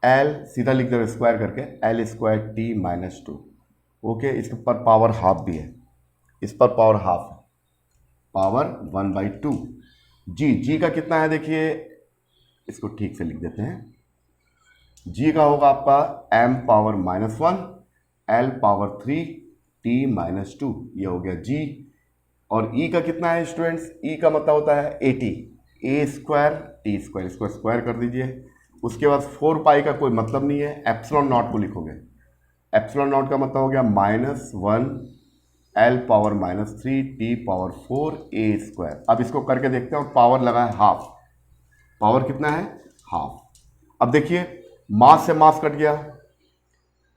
l, सीधा लिख दो स्क्वायर करके, l square T minus two. Okay, इसके पर पावर हाफ भी है, इस पर पावर हाफ है, पावर 1/2। जी का कितना है देखिए, इसको ठीक से लिख देते हैं। जी का होगा आपका m power -1 l power 3 t minus two, ये हो गया जी। और e का कितना है स्टूडेंट्स? e का मतलब होता है 80, a स्क्वायर टी स्क्वायर, इसको स्क्वायर कर दीजिए। उसके बाद 4 पाई का कोई मतलब नहीं है, एप्सिलॉन नॉट को लिखोगे। एप्सिलॉन नॉट का मतलब हो गया -1 l power -3 t power 4 a square. अब इसको करके देखते हैं, और पावर लगा है हाफ, पावर कितना है? हाफ। अब देखिए मास से मास कट गया,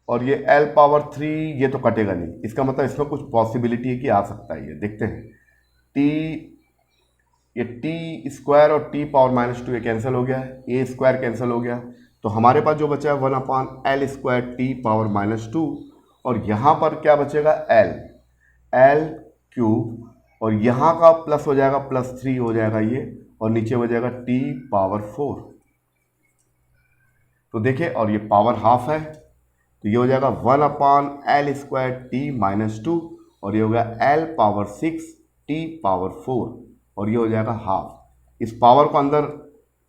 और ये l पावर 3 ये तो कटेगा नहीं, इसका मतलब इसमें कुछ पॉसिबिलिटी है कि आ सकता है, ये देखते हैं। ये टी स्क्वायर और टी पावर -2 ये कैंसिल हो गया है, ए स्क्वायर कैंसिल हो गया, तो हमारे पास जो बचा है 1/l स्क्वायर टी पावर -2, और यहाँ पर क्या बचेगा? l क्यूब, और यहाँ का प्लस हो जाएगा, +3 हो जाएगा ये, और नीचे हो जाएगा टी पावर 4। तो देखिए, और ये पावर हाफ है, तो ये हो जाएगा 1/l स्क्वायर टी -2, और ये हो गया l पावर 6 टी पावर 4, और ये हो जाएगा हाफ। इस पावर को अंदर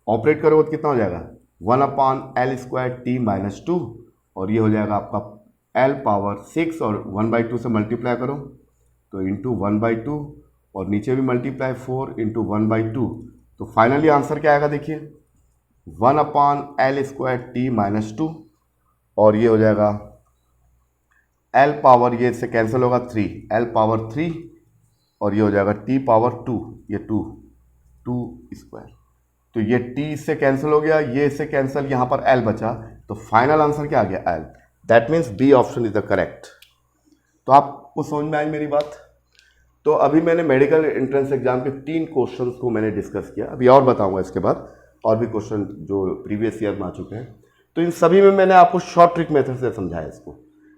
ऑपरेट करोगे तो कितना हो जाएगा? 1/l स्क्वायर टी -2, और ये हो जाएगा आपका l पावर 6, और 1/2 से मल्टीप्लाई करो तो इंटू 1/2, और नीचे भी मल्टीप्लाई 4 इंटू 1/2, तो फाइनली आंसर क्या आएगा देखिए 1/l स्क्वायर टी -2, और ये हो जाएगा l पावर, ये इससे कैंसिल होगा 3, l पावर 3, और ये हो जाएगा t पावर 2, ये 2 स्क्वायर, तो ये t इससे कैंसिल हो गया, ये इससे कैंसिल, यहाँ पर l बचा, तो फाइनल आंसर क्या आ गया? l। That means B option is the correct. तो आपको समझ में आई मेरी बात? तो अभी मैंने मेडिकल एंट्रेंस एग्जाम के 3 क्वेश्चंस को मैंने डिस्कस किया, अभी और बताऊंगा इसके बाद और भी क्वेश्चन जो प्रीवियस ईयर में आ चुके हैं। तो इन सभी में मैंने आपको शॉर्ट ट्रिक मेथड से समझाया इसको,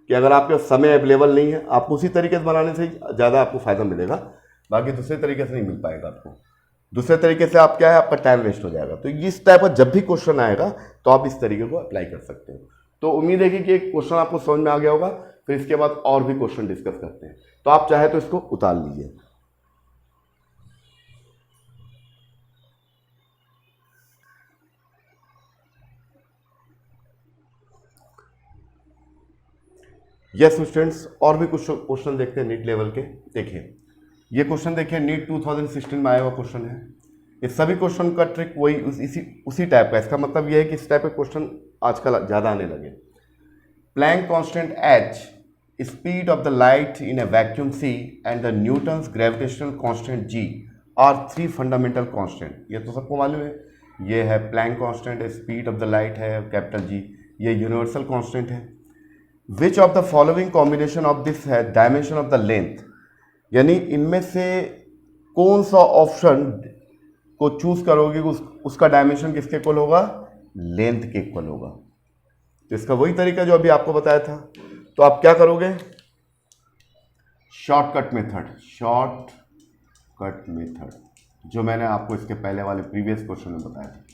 कि अगर आपके समय अवेलेबल नहीं है, आप उसी तरीके से बनाने से ज़्यादा आपको फायदा मिलेगा, बाकी दूसरे तरीके से नहीं मिल पाएगा आपको। दूसरे तरीके से आप क्या है, आपका टाइम वेस्ट हो जाएगा। तो इस टाइप का जब भी क्वेश्चन आएगा तो आप इस तरीके को अप्लाई कर सकते हो। तो उम्मीद है कि एक क्वेश्चन आपको समझ में आ गया होगा, फिर इसके बाद और भी क्वेश्चन डिस्कस करते हैं। तो आप चाहे तो इसको उतार लीजिए। यस स्टूडेंट्स, और भी कुछ क्वेश्चन देखते हैं नीट लेवल के। देखिए ये क्वेश्चन देखिए, नीट 2016 में आया हुआ क्वेश्चन है। ये सभी क्वेश्चन का ट्रिक वही उसी टाइप का। इसका मतलब ये है कि इस टाइप के क्वेश्चन आजकल ज़्यादा आने लगे। Planck constant h, speed of the light in a vacuum C, and the Newton's gravitational constant G are three fundamental constant, ये तो सबको मालूम है। ये है प्लैंक कांस्टेंट है, स्पीड ऑफ द लाइट है कैपिटल जी, ये यूनिवर्सल कांस्टेंट है। Which of the following combination of this है डायमेंशन ऑफ द लेंथ, यानी इनमें से कौन सा ऑप्शन को चूज करोगे उसका डायमेंशन किसके इक्वल होगा, लेंथ के इक्वल होगा। तो इसका वही तरीका जो अभी आपको बताया था। तो आप क्या करोगे, शॉर्टकट मेथड जो मैंने आपको इसके पहले वाले प्रीवियस क्वेश्चन में बताया था,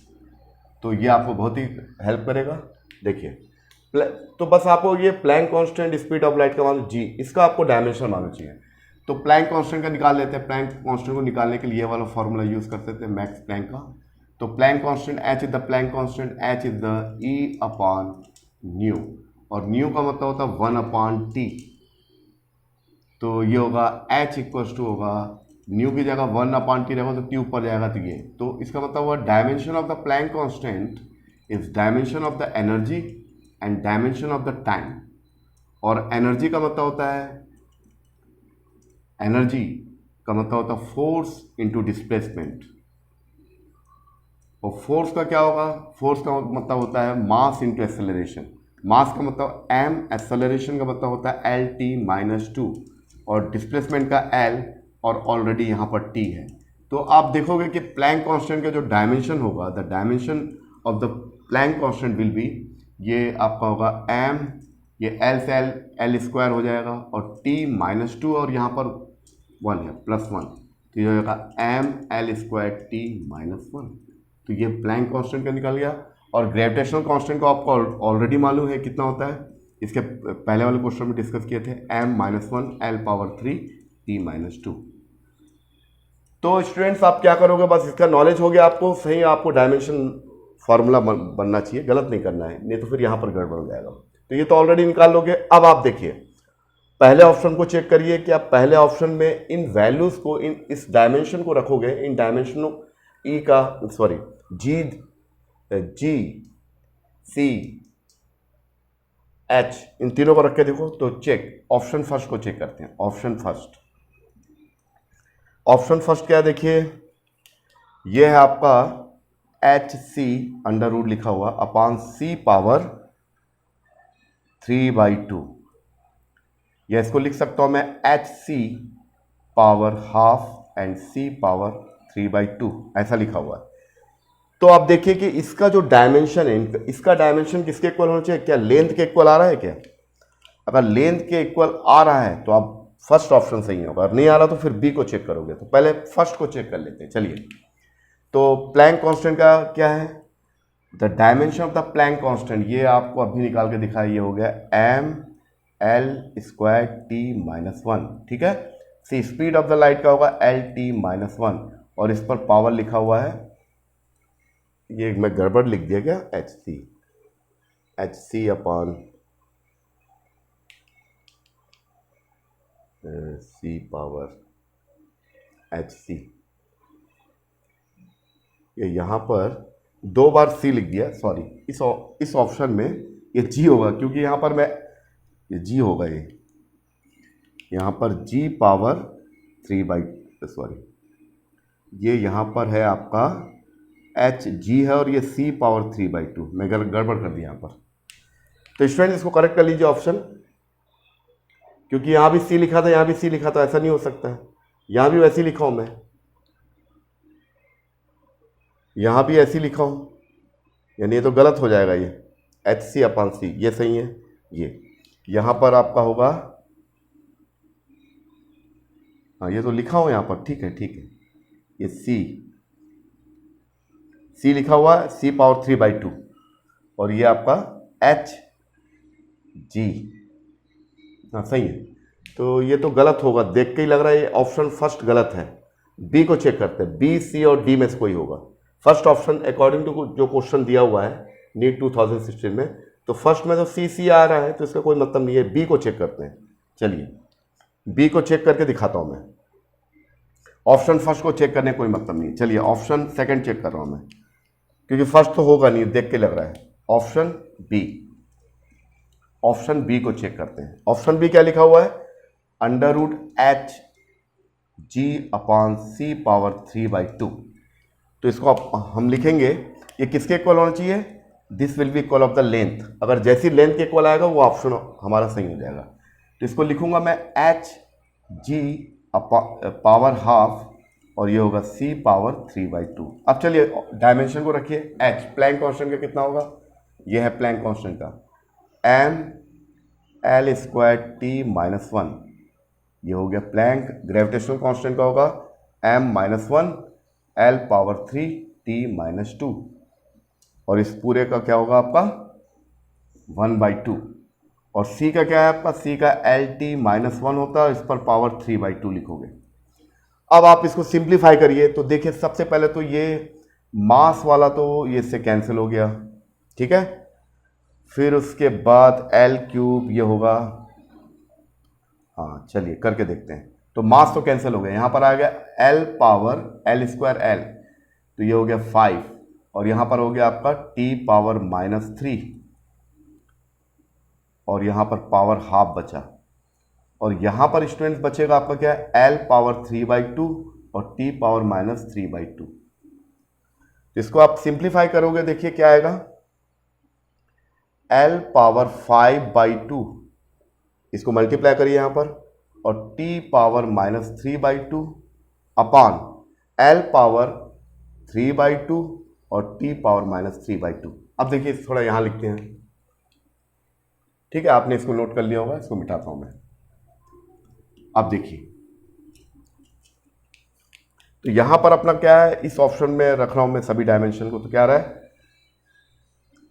तो ये आपको बहुत ही हेल्प करेगा। देखिए, तो बस आपको ये Planck constant speed of light का मान जी, इसका आपको डायमेंशन मालूम चाहिए। तो प्लैंक कांस्टेंट का निकाल लेते हैं। प्लैंक कांस्टेंट को निकालने के लिए ये वाला फॉर्मूला यूज करते थे मैक्स प्लैंक का। तो Planck constant h is the Planck constant, h is the E upon nu, और न्यू का मतलब होता है 1/t। तो ये होगा h इक्वल्स टू होगा न्यू की जगह 1/t रहेगा तो t ऊपर जाएगा, तो ये, तो इसका मतलब हुआ dimension of the Planck constant is dimension of the energy and dimension of the time. और एनर्जी का मतलब होता है फोर्स इंटू डिस्प्लेसमेंट, और फोर्स का क्या होगा, फोर्स का मतलब होता है मास इंटू एक्सेलरेशन। मास का मतलब m, एक्सेलरेशन का मतलब होता है LT-2, और डिस्प्लेसमेंट का L, और ऑलरेडी यहाँ पर T है। तो आप देखोगे कि प्लैंक कांस्टेंट का जो डायमेंशन होगा, the dimension of the Planck constant will be, ये आपका होगा m, ये L से L स्क्वायर हो जाएगा, और T-2, और यहाँ पर 1 है +1, तो ये होगा mL²T-1। तो ये प्लैंक कांस्टेंट का निकल गया। और ग्रेविटेशनल कांस्टेंट को आपको ऑलरेडी मालूम है कितना होता है, इसके पहले वाले क्वेश्चन में डिस्कस किए थे, m-1L⁻3T-2। तो स्टूडेंट्स आप क्या करोगे, बस इसका नॉलेज हो गया आपको, सही आपको डायमेंशन फार्मूला बनना चाहिए, गलत नहीं करना है, नहीं तो फिर यहाँ पर गड़बड़ हो जाएगा। तो ये तो ऑलरेडी निकाल लोगे। अब आप देखिए पहले ऑप्शन को चेक करिए कि आप पहले ऑप्शन में इन वैल्यूज को, इस डायमेंशन को रखोगे, इन डायमेंशनों ई का जी सी एच, इन तीनों को रख के देखो। तो चेक, ऑप्शन फर्स्ट को चेक करते हैं। ऑप्शन फर्स्ट क्या, देखिए ये है आपका HC लिखा हुआ अपॉन C⁻3/2, या इसको लिख सकता हूं मैं HC⁻½ एंड C⁻3/2, ऐसा लिखा हुआ है। तो आप देखिए कि इसका जो डायमेंशन है, इसका डायमेंशन किसके इक्वल होना चाहिए, क्या लेंथ के इक्वल आ रहा है क्या? अगर लेंथ के इक्वल आ रहा है तो आप फर्स्ट ऑप्शन सही होगा, अगर नहीं आ रहा तो फिर बी को चेक करोगे। तो पहले फर्स्ट को चेक कर लेते हैं, चलिए। तो प्लैंक कांस्टेंट का क्या है, the dimension of the Planck constant, ये आपको अभी निकाल के दिखाया, ये हो गया mL²T-1, ठीक है। सी स्पीड ऑफ द लाइट का होगा LT-1, और इस पर पावर लिखा हुआ है, ये मैं गड़बड़ लिख दिया क्या, HC अपॉन C⁻HC, ये यहाँ पर 2 बार C लिख दिया, सॉरी, इस ऑप्शन में ये G होगा, क्योंकि यहाँ पर ये G होगा, ये यहाँ पर ये यहाँ पर है आपका HG है, और ये C⁻3/2, मैं गड़बड़ कर दिया यहाँ पर। तो स्टूडेंट इसको करेक्ट कर लीजिए ऑप्शन, क्योंकि यहाँ भी C लिखा था, यहाँ भी C लिखा था, ऐसा नहीं हो सकता है। यहाँ भी वैसे ही लिखा हूँ मैं, यहाँ भी ऐसे ही लिखा हूँ, यानी ये तो गलत हो जाएगा। ये HC/C, ये सही है। ये यहाँ पर आपका होगा, हाँ ये तो लिखा हूँ यहाँ पर, ठीक है। ये C लिखा हुआ है, C⁻3/2, और ये आपका HG, हाँ सही है। तो ये तो गलत होगा, देख के ही लग रहा है ये ऑप्शन फर्स्ट गलत है। बी को चेक करते हैं, बी, सी और डी में से कोई होगा। फर्स्ट ऑप्शन अकॉर्डिंग टू जो क्वेश्चन दिया हुआ है नीट 2016 में, तो फर्स्ट में तो सी आ रहा है, तो इसका कोई मतलब नहीं है। बी को चेक करते हैं, चलिए बी को चेक करके दिखाता हूं मैं। ऑप्शन फर्स्ट को चेक करने कोई मतलब नहीं है। चलिए ऑप्शन सेकंड चेक कर रहा हूं मैं, क्योंकि फर्स्ट तो होगा नहीं, देख के लग रहा है। ऑप्शन बी को चेक करते हैं। ऑप्शन बी क्या लिखा हुआ है, √H g/c⁻3/2। तो इसको हम लिखेंगे, ये किसके इक्वल होना चाहिए? This will be equal of the length. अगर जैसी लेंथ के इक्वल आएगा वो ऑप्शन हमारा सही हो जाएगा। तो इसको लिखूंगा मैं hg⁻½ और ये होगा c⁻3/2। अब चलिए डायमेंशन को रखिए। h प्लैंक कांस्टेंट का कितना होगा? ये है प्लैंक कांस्टेंट का m(L²T-1). ये हो गया प्लैंक। ग्रेविटेशनल कांस्टेंट का होगा m-1 L⁻3T-2 और इस पूरे का क्या होगा आपका 1/2। और c का क्या है आपका? c का L(T-1) होता है, इस पर पावर 3/2 लिखोगे। अब आप इसको सिंप्लीफाई करिए तो देखिए, सबसे पहले तो ये मास वाला तो ये इससे कैंसिल हो गया, ठीक है। फिर उसके बाद L³ ये होगा, हाँ चलिए करके देखते हैं। तो मास तो कैंसिल हो गया, यहां पर आ गया L⁻L²L, तो ये हो गया 5 और यहां पर हो गया आपका T⁻³ और यहां पर पावर हाफ बचा। और यहां पर स्टूडेंट्स बचेगा आपका क्या है? L⁻3/2 और T⁻³ इसको आप सिंप्लीफाई करोगे, देखिए क्या आएगा? L⁻5/2 इसको मल्टीप्लाई करिए यहां पर और T⁻³ अपान L⁻3/2 और T⁻³ अब देखिए थोड़ा यहां लिखते हैं, ठीक है। आपने इसको नोट कर लिया होगा, इसको मिटाता हूं मैं। अब देखिए, तो यहां पर अपना क्या है? इस ऑप्शन में रख रहा हूं मैं सभी डायमेंशन को, तो क्या आ रहा है?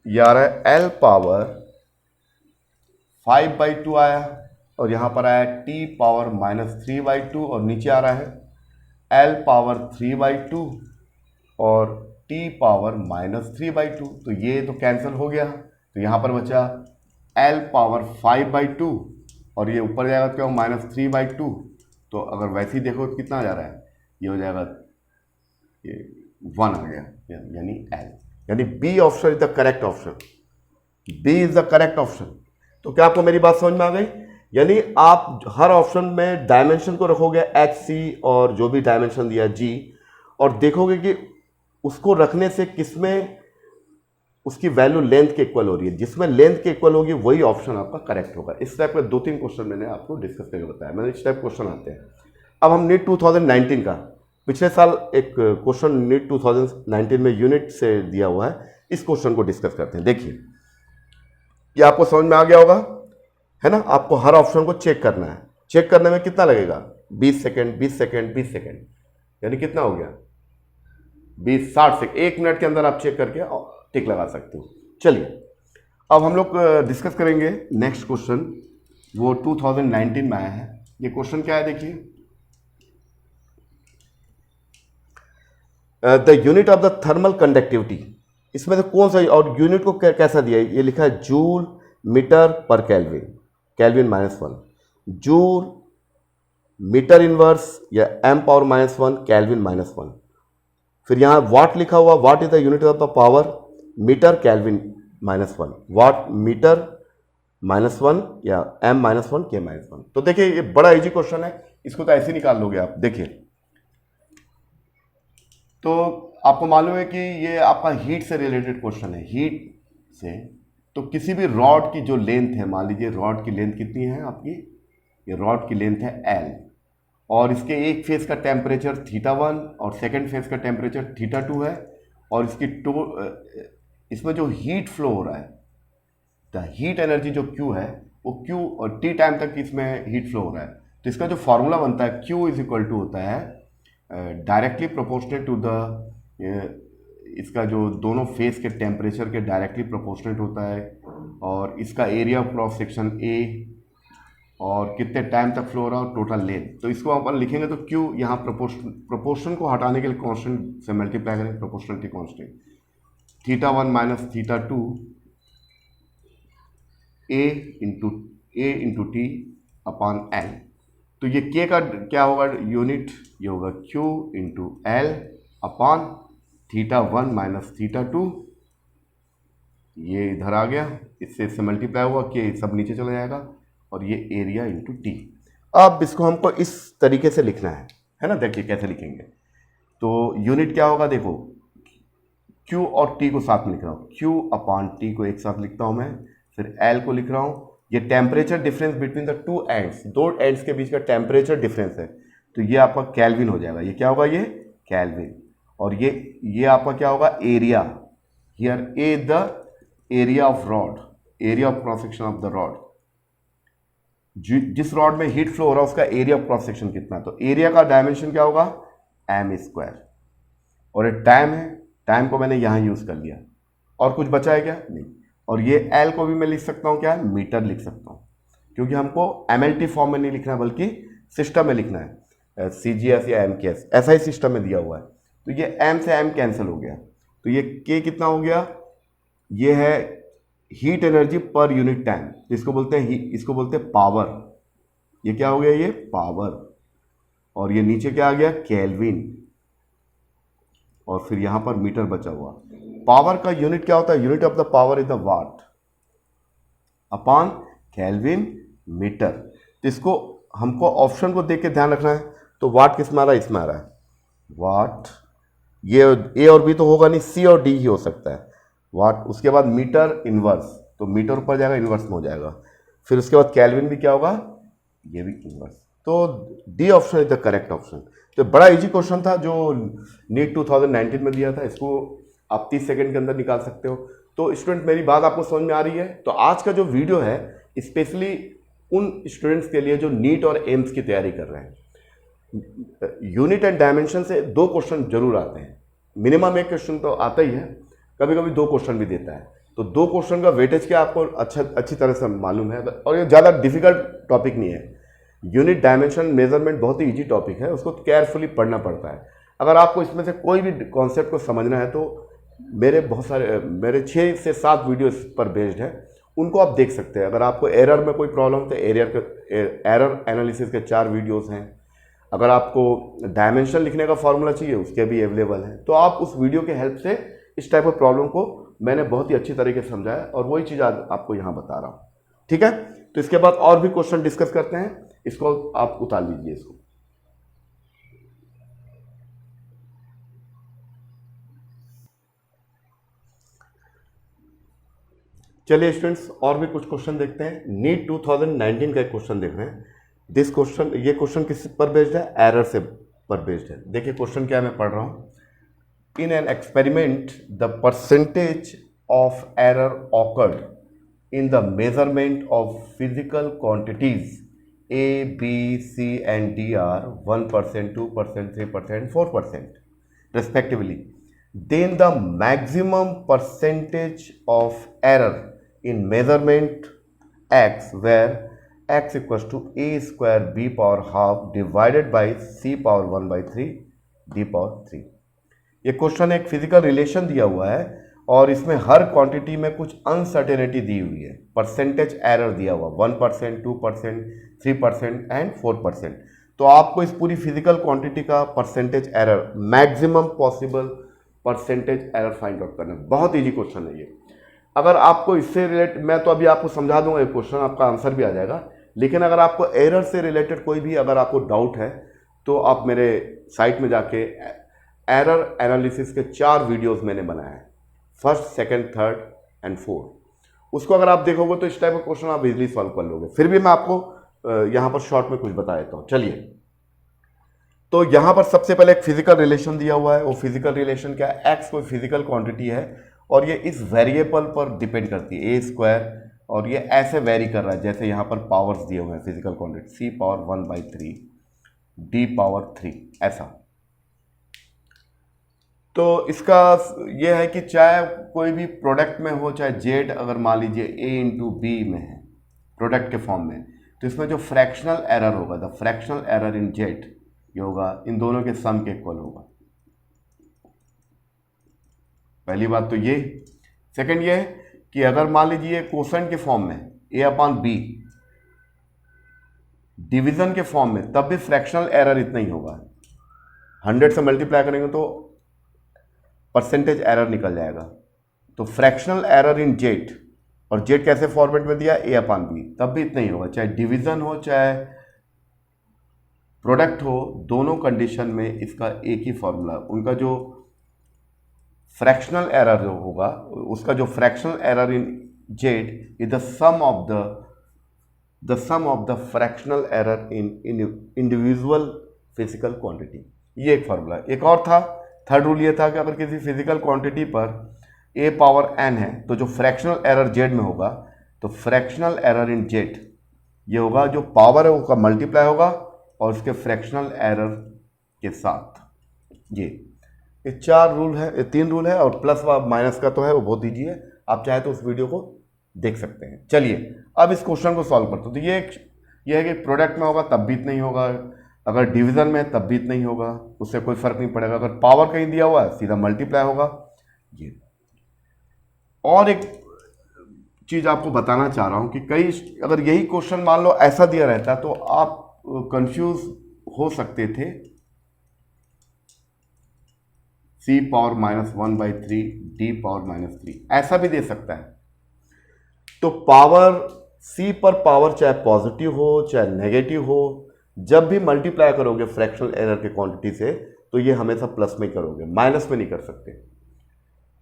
ये आ रहा है L⁻5/2 आया और यहां पर आया T⁻³ और नीचे आ रहा है L⁻3/2 और T⁻³ तो ये तो कैंसिल हो गया। तो यहां पर बचा L⁻5/2 और ये ऊपर जाएगा तो क्या हो? -3/2। तो अगर वैसे ही देखो तो कितना आ जा रहा है? ये हो जाएगा, ये 1 आ गया, यानी L, यानी B option is the correct option. B is the correct option. तो क्या आपको मेरी बात समझ में आ गई? यानी आप हर ऑप्शन में डायमेंशन को रखोगे HC और जो भी डायमेंशन दिया G, और देखोगे कि उसको रखने से किसमें उसकी वैल्यू लेंथ के इक्वल हो रही है। जिसमें लेंथ के इक्वल होगी वही ऑप्शन आपका करेक्ट होगा। इस टाइप के 2-3 क्वेश्चन मैंने आपको डिस्कस करके बताया। मैंने इस टाइप क्वेश्चन आते हैं। अब हम नीट 2019 का, पिछले साल एक क्वेश्चन नीट 2019 में यूनिट से दिया हुआ है, इस क्वेश्चन को डिस्कस करते हैं। देखिए, ये आपको समझ में आ गया होगा, है ना। आपको हर ऑप्शन को चेक करना है। चेक करने में कितना लगेगा? 20 सेकेंड, 20 सेकेंड, 20 सेकेंड, यानी कितना हो गया? 20, 60 सेकेंड। 1 मिनट के अंदर आप चेक करके टिक लगा सकते हो। चलिए, अब हम लोग डिस्कस करेंगे नेक्स्ट क्वेश्चन, वो 2019 में आया है। ये क्वेश्चन क्या है देखिए, the unit of the thermal conductivity. इसमें से कौन सा, और यूनिट को कैसा दिया है? ये लिखा है जूल मीटर पर kelvin, kelvin -1, joule metre inverse या m⁻⁻1 केल्विन -1। फिर यहां वाट लिखा हुआ, watt is the unit of the power, metre kelvin -1, watt metre -1 या m-1 के -1। तो देखिए ये बड़ा इजी क्वेश्चन है, इसको तो ऐसे निकाल लोगे आप। देखिए, तो आपको मालूम है कि ये आपका हीट से रिलेटेड क्वेश्चन है, हीट से। तो किसी भी रॉड की जो लेंथ है, मान लीजिए रॉड की लेंथ कितनी है आपकी? ये रॉड की लेंथ है L, और इसके एक फेज का टेम्परेचर θ1 और सेकंड फेज का टेम्परेचर θ2 है, और इसकी इसमें जो हीट फ्लो हो रहा है, द हीट एनर्जी जो Q है, वो Q और T टाइम तक इसमें हीट फ्लो हो रहा है। तो इसका जो फॉर्मूला बनता है Q = होता है डायरेक्टली प्रोपोर्शनेट टू द, इसका जो दोनों फेस के टेम्परेचर के डायरेक्टली प्रोपोर्शनेट होता है, और इसका area of cross section A, और कितने टाइम तक फ्लो हो रहा है, टोटल लेंथ। तो इसको अपन लिखेंगे तो Q यहाँ प्रोपोर्शन को हटाने के लिए कांस्टेंट से मल्टीप्लाई करें, proportionality constant, θ1 - θ2 A × T upon L। तो ये K का क्या होगा यूनिट? ये होगा Q × L अपान θ1 - θ2। ये इधर आ गया, इससे मल्टीप्लाई हुआ, K सब नीचे चला जाएगा, और ये एरिया × T। अब इसको हमको इस तरीके से लिखना है, है ना। देखिए कैसे लिखेंगे, तो यूनिट क्या होगा, देखो Q और T को साथ में लिख रहा हूँ, Q अपॉन T को एक साथ लिखता हूँ मैं, फिर L को लिख रहा हूँ। ये temperature difference between the two ends, दो एंड्स के बीच का टेम्परेचर डिफरेंस है, तो ये आपका केल्विन हो जाएगा। ये क्या होगा, ये केल्विन। और ये आपका क्या होगा, area. Here A the area of rod, area of cross section of the rod. जिस रॉड में हीट फ्लो हो रहा है उसका एरिया ऑफ क्रॉस सेक्शन कितना, तो एरिया का डायमेंशन क्या होगा, एम स्क्वायर। और ये टाइम है, टाइम को मैंने यहां यूज कर लिया। और कुछ बचा है क्या, नहीं। और ये एल को भी मैं लिख सकता हूं, क्या मीटर लिख सकता हूं, क्योंकि हमको एमएलटी फॉर्म में नहीं लिखना है बल्कि सिस्टम में लिखना है, सीजीएस या एमकेएस ऐसा ही सिस्टम में दिया हुआ है। तो ये एम से एम कैंसिल हो गया, तो ये के कितना हो गया, ये है heat energy per unit time, इसको बोलते हैं इसको बोलते हैं पावर। ये क्या हो गया, ये पावर। और ये नीचे क्या आ गया, केल्विन। और फिर यहां पर मीटर बचा हुआ। पावर का यूनिट क्या होता है, unit of the power is the watt upon kelvin metre. तो इसको हमको ऑप्शन को देख के ध्यान रखना है। तो वाट किस में आ रहा है, इसमें आ रहा है वाट। ये ए और बी तो होगा नहीं, सी और डी ही हो सकता है, वाट। उसके बाद मीटर इनवर्स, तो मीटर ऊपर जाएगा इनवर्स में हो जाएगा। फिर उसके बाद केल्विन भी क्या होगा, ये भी इनवर्स। तो D option is the correct option. तो बड़ा इजी क्वेश्चन था जो नीट 2019 में दिया था, इसको आप 30 सेकंड के अंदर निकाल सकते हो। तो स्टूडेंट मेरी बात आपको समझ में आ रही है। तो आज का जो वीडियो है स्पेशली उन स्टूडेंट्स के लिए जो नीट और एम्स की तैयारी कर रहे हैं। यूनिट एंड डायमेंशन से 2 क्वेश्चन जरूर आते हैं, मिनिमम 1 क्वेश्चन तो आता ही है, कभी कभी 2 क्वेश्चन भी देता है। तो 2 क्वेश्चन का वेटेज क्या आपको अच्छी तरह से मालूम है, और ये ज़्यादा डिफिकल्ट टॉपिक नहीं है। यूनिट डायमेंशन मेजरमेंट बहुत ही इजी टॉपिक है, उसको केयरफुली पढ़ना पड़ता है। अगर आपको इसमें से कोई भी कॉन्सेप्ट को समझना है तो मेरे 6 से 7 वीडियो इस पर बेस्ड है, उनको आप देख सकते हैं। अगर आपको एरर में कोई प्रॉब्लम तो एरर एनालिसिस के 4 वीडियोस हैं। अगर आपको डायमेंशन लिखने का फॉर्मूला चाहिए उसके भी अवेलेबल हैं। तो आप उस वीडियो के हेल्प से इस टाइप ऑफ प्रॉब्लम को मैंने बहुत ही अच्छी तरीके से समझाया, और वही चीज़ आज आपको यहाँ बता रहा हूँ। ठीक है, तो इसके बाद और भी क्वेश्चन डिस्कस करते हैं। इसको आप उतार लीजिए इसको। चलिए स्टूडेंट्स, और भी कुछ क्वेश्चन देखते हैं। नीट 2019 का एक क्वेश्चन देख रहे हैं। ये क्वेश्चन किस पर बेस्ड है, एरर से पर बेस्ड है। देखिए क्वेश्चन क्या मैं पढ़ रहा हूं। In an experiment the percentage of error awkward in the measurement of physical quantities A, B, C and D are 1%, 2%, 3%, 4% respectively. Then the maximum percentage of error in measurement X, where X equals to A square B power half divided by C power 1 by 3 D power 3। ये question एक physical relation दिया हुआ है और इसमें हर quantity में कुछ uncertainty दी हुई है। परसेंटेज एरर दिया हुआ 1%, 2%, 3% एंड 4%। तो आपको इस पूरी फिजिकल क्वांटिटी का percentage error, maximum possible percentage error find out करना है। बहुत इजी क्वेश्चन है ये। अगर आपको इससे रिलेटेड, मैं तो अभी आपको समझा दूंगा ये क्वेश्चन, आपका आंसर भी आ जाएगा। लेकिन अगर आपको एरर से रिलेटेड कोई भी अगर आपको डाउट है तो आप मेरे साइट में जाके एरर एनालिसिस के 4 वीडियोस मैंने बनाए हैं, 1st, 2nd, 3rd and 4th। उसको अगर आप देखोगे तो इस टाइप का क्वेश्चन आप इजीली सॉल्व कर लोगे। फिर भी मैं आपको यहाँ पर शॉर्ट में कुछ बता देता हूँ। चलिए, तो यहाँ पर सबसे पहले एक फिजिकल रिलेशन दिया हुआ है। वो फिजिकल रिलेशन क्या है, एक्स कोई फिजिकल क्वांटिटी है और ये इस वेरिएबल पर डिपेंड करती है, ए स्क्वायर, और ये ऐसे वेरी कर रहा है जैसे यहाँ पर पावर्स दिए हुए हैं physical quantity, C power 1 by 3, D power 3, ऐसा। तो इसका ये है कि चाहे कोई भी प्रोडक्ट में हो, चाहे जेड अगर मान लीजिए ए इंटू बी में है प्रोडक्ट के फॉर्म में, तो इसमें जो फ्रैक्शनल एरर होगा, the fractional error in Z, ये होगा इन दोनों के सम के इक्वल होगा। पहली बात तो ये। सेकंड ये है कि अगर मान लीजिए कोसेंट के फॉर्म में ए अपॉन बी, डिवीजन के फॉर्म में, तब भी फ्रैक्शनल एरर इतना ही होगा। 100 से मल्टीप्लाई करेंगे तो परसेंटेज एरर निकल जाएगा। तो फ्रैक्शनल एरर इन जेड, और जेड कैसे फॉर्मेट में दिया, ए अपॉन बी, तब भी इतना ही होगा, चाहे डिवीजन हो चाहे प्रोडक्ट हो, दोनों कंडीशन में इसका एक ही फॉर्मूला, उनका जो फ्रैक्शनल एरर जो होगा, उसका जो fractional error in Z is the sum of the fractional error in individual physical quantity. ये एक फॉर्मूला। एक और था, थर्ड रूल ये था कि अगर किसी फिजिकल क्वांटिटी पर a पावर n है तो जो फ्रैक्शनल एरर z में होगा, तो फ्रैक्शनल एरर इन z ये होगा, जो पावर है उसका मल्टीप्लाई होगा और उसके फ्रैक्शनल एरर के साथ। ये चार रूल है, ये तीन रूल है, और प्लस व माइनस का तो है, वो बहुत ईजी है, आप चाहे तो उस वीडियो को देख सकते हैं। चलिए अब इस क्वेश्चन को सॉल्व करते हैं। तो ये है कि प्रोडक्ट में होगा तब भी नहीं होगा, अगर डिवीजन में तब भी नहीं होगा, उससे कोई फर्क नहीं पड़ेगा, अगर पावर कहीं दिया हुआ है सीधा मल्टीप्लाई होगा। ये और एक चीज आपको बताना चाह रहा हूं कि कई, अगर यही क्वेश्चन मान लो ऐसा दिया रहता तो आप कंफ्यूज हो सकते थे। c पावर -1/3 d पावर -3 ऐसा भी दे सकता है। तो पावर c पर पावर चाहे पॉजिटिव हो चाहे नेगेटिव हो, जब भी मल्टीप्लाई करोगे फ्रैक्शनल एरर के क्वांटिटी से, तो ये हमेशा प्लस में करोगे, माइनस में नहीं कर सकते।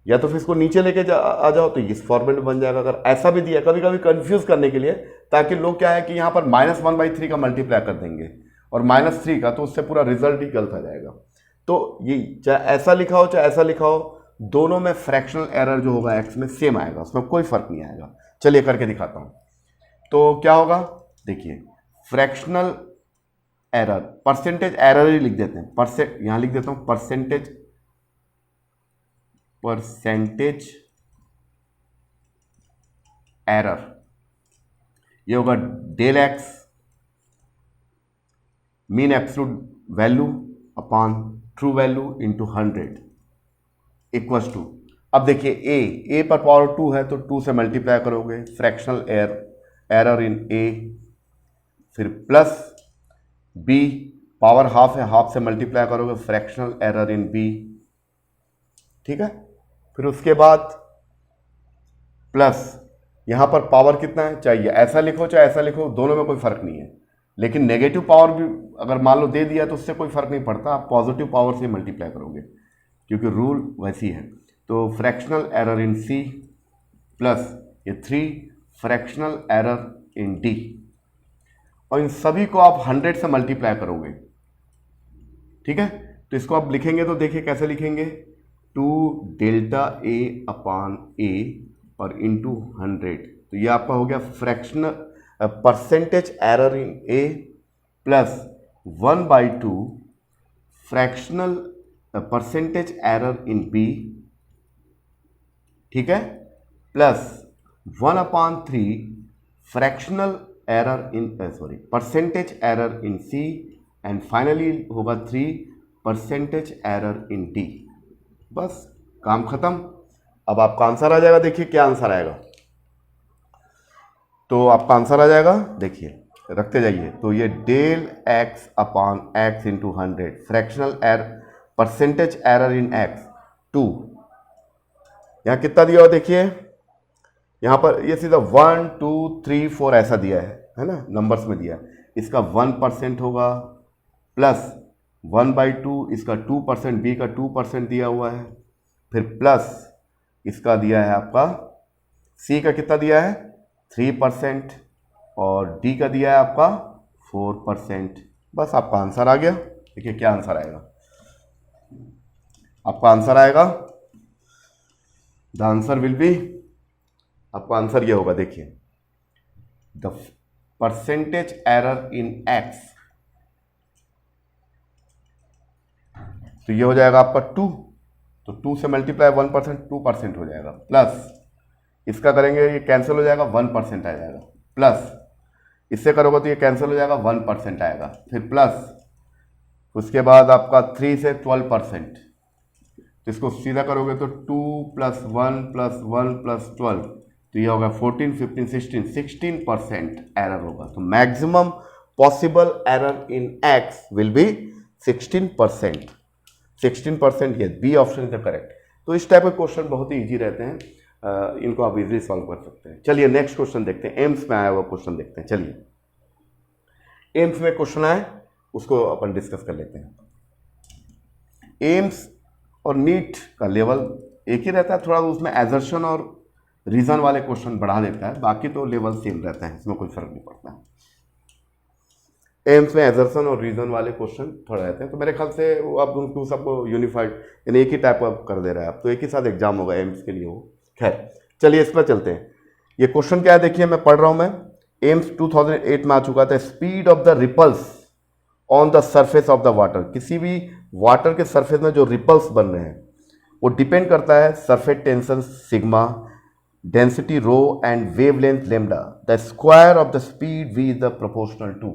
या तो फिर इसको नीचे लेके आ जाओ तो इस फॉर्मेट में बन जाएगा। अगर ऐसा भी दिया, कभी कभी कंफ्यूज करने के लिए, ताकि लोग क्या है कि यहाँ पर -1/3 का मल्टीप्लाई कर देंगे और -3 का, तो उससे पूरा रिजल्ट ही गलत आ जाएगा। तो ये चाहे ऐसा लिखा हो चाहे ऐसा लिखा हो, दोनों में फ्रैक्शनल एरर जो होगा एक्स में सेम आएगा, उसमें कोई फर्क नहीं आएगा। चलिए करके दिखाता हूं। तो क्या होगा, देखिए फ्रैक्शनल एरर, परसेंटेज एरर ही लिख देते हैं, यहां लिख देता हूं परसेंटेज एरर, ये होगा del x mean absolute value upon true value into 100 equals to, अब देखिए ए पर पावर 2 है तो 2 से मल्टीप्लाई करोगे, फ्रैक्शनल एरर इन ए, फिर प्लस बी पावर हाफ है, हाफ से मल्टीप्लाई करोगे, फ्रैक्शनल एरर इन बी, ठीक है। फिर उसके बाद प्लस, यहां पर पावर कितना है, चाहिए ऐसा लिखो चाहे ऐसा लिखो, दोनों में कोई फर्क नहीं है। लेकिन नेगेटिव पावर भी अगर मान लो दे दिया तो उससे कोई फर्क नहीं पड़ता, आप पॉजिटिव पावर से मल्टीप्लाई करोगे क्योंकि रूल वैसी है। तो fractional error in C plus ये 3 फ्रैक्शनल एरर इन डी, और इन सभी को आप 100 से मल्टीप्लाई करोगे, ठीक है। तो इसको आप लिखेंगे तो देखिए कैसे लिखेंगे, 2 डेल्टा ए अपॉन ए और इंटू 100, तो ये आपका हो गया fractional percentage error in A plus 1/2 fractional percentage error in B, ठीक है, plus 1/3 fractional error in percentage error in C, and finally होगा 3 परसेंटेज एरर इन डी। बस काम खत्म। अब आपका आंसर आ जाएगा, देखिए क्या आंसर आएगा। तो आपका आंसर आ जाएगा, देखिए रखते जाइए, तो ये del x upon x into 100 fractional error percentage error in x 2, यहाँ कितना दिया हो देखिए, यहाँ पर ये सीधा 1 2 3 4 ऐसा दिया है ना, नंबर्स में दिया है। इसका 1% होगा प्लस 1/2, इसका 2%, बी का 2% दिया हुआ है, फिर प्लस इसका दिया है आपका सी का कितना दिया है 3%, और डी का दिया है आपका 4%। बस आपका आंसर आ गया। देखिए क्या आंसर आएगा, आपका आंसर आएगा, द आंसर विल बी, आपका आंसर ये होगा, देखिए the percentage error in x, तो ये हो जाएगा आपका 2, तो 2 से मल्टीप्लाई 1% 2% हो जाएगा, प्लस इसका करेंगे ये कैंसिल हो जाएगा 1% आ जाएगा, प्लस इससे करोगे तो ये कैंसिल हो जाएगा 1% आएगा, फिर प्लस उसके बाद आपका 3 से 12%, तो इसको सीधा करोगे तो 2 + 1 + 1 + 12, तो ये होगा 14 15 16% एरर होगा। तो maximum possible error in x will be 16%। 16%, ये B option is the correct. तो इस टाइप के क्वेश्चन बहुत ही ईजी रहते हैं, इनको आप इजीली सॉल्व कर सकते हैं। चलिए नेक्स्ट क्वेश्चन देखते हैं, एम्स में आया हुआ क्वेश्चन देखते हैं। चलिए एम्स में क्वेश्चन आए, उसको अपन डिस्कस कर लेते हैं। एम्स और नीट का लेवल एक ही रहता है, थोड़ा उसमें एजर्शन और रीज़न वाले क्वेश्चन बढ़ा देता है, बाकी तो लेवल सेम रहता है, इसमें कोई फर्क नहीं पड़ता। एम्स में एजर्शन और रीज़न वाले क्वेश्चन थोड़ा रहते हैं, तो मेरे ख्याल से वो आप उनको सबको यूनिफाइड यानी एक ही टाइप का कर दे रहा है, आप तो एक ही साथ एग्जाम होगा एम्स के लिए वो। खैर चलिए इस पर चलते हैं। ये क्वेश्चन क्या है देखिए, मैं पढ़ रहा हूँ। मैं एम्स 2008 में आ चुका था। Speed of the ripples on the surface of the water, किसी भी वाटर के सरफेस में जो रिपल्स बन रहे हैं वो डिपेंड करता है surface tension sigma, density rho and wavelength lambda, the square of the speed v is the proportional to.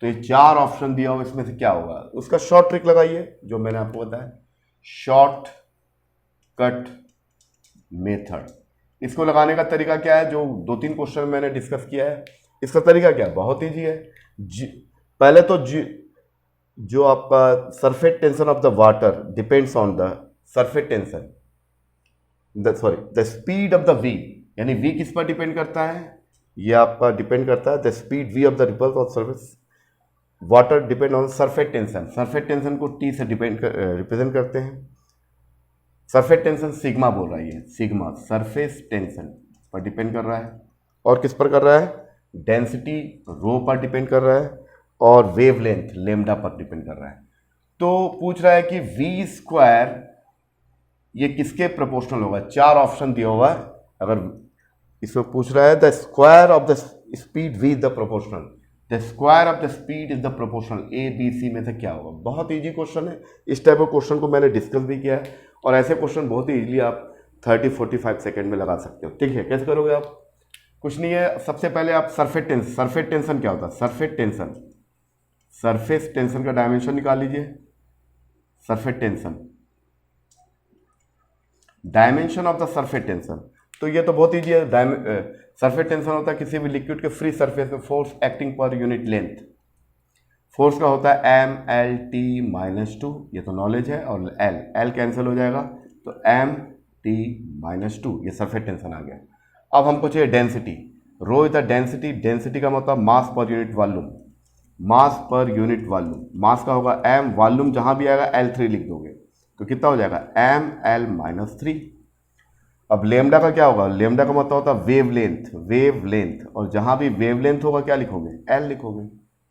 तो ये 4 ऑप्शन दिया हुआ, इसमें से क्या होगा? उसका शॉर्ट ट्रिक लगाइए जो मैंने आपको बताया, शॉर्ट कट मेथड। इसको लगाने का तरीका क्या है, जो 2-3 क्वेश्चन मैंने डिस्कस किया है, इसका तरीका क्या है? बहुत ईजी है। पहले तो जो आपका surface tension of the water depends on the surface tension, the speed of the v, यानी v किस पर डिपेंड करता है? ये आपका डिपेंड करता है the speed v of the ripples of surface water depend on surface tension. Surface tension को t से रिप्रेजेंट करते हैं। सरफेस टेंशन सिग्मा बोल रहा है, सिग्मा सरफेस टेंशन पर डिपेंड कर रहा है, और किस पर कर रहा है? डेंसिटी रो पर डिपेंड कर रहा है, और वेवलेंथ लेमडा पर डिपेंड कर रहा है। तो पूछ रहा है कि v स्क्वायर ये किसके प्रोपोर्शनल होगा? 4 ऑप्शन दिया हुआ है। अगर इसमें पूछ रहा है the square of the speed v is the proportional, the square of the speed is the proportional, A B C में से क्या होगा? बहुत इजी क्वेश्चन है। इस टाइप ऑफ क्वेश्चन को मैंने डिस्कस भी किया है, और ऐसे क्वेश्चन बहुत ही इजीली आप 30-45 सेकेंड में लगा सकते हो। ठीक है, कैसे करोगे आप? कुछ नहीं है, सबसे पहले आप सरफेस टेंशन क्या होता है? सरफेस टेंशन का डायमेंशन निकाल लीजिए। Surface tension, dimension of the surface tension, तो ये तो बहुत ईजी है। सरफेस टेंशन होता है किसी भी लिक्विड के फ्री सरफेस में force acting per unit length. Force का होता है m/L/T-2, ये तो नॉलेज है, और L कैंसिल हो जाएगा तो m/T-2, ये सरफेस टेंशन आ गया। अब हमको चाहिए density. Rho is the density, density का मतलब मास पर यूनिट वॉल्यूम, मास पर यूनिट वॉल्यूम। मास का होगा m, वॉल्यूम जहां भी आएगा L3 लिख दोगे तो कितना हो जाएगा? ml-3। अब लेमडा का क्या होगा? लेमडा का मतलब होता है वेवलेंथ, और जहां भी वेवलेंथ होगा क्या लिखोगे? L लिखोगे,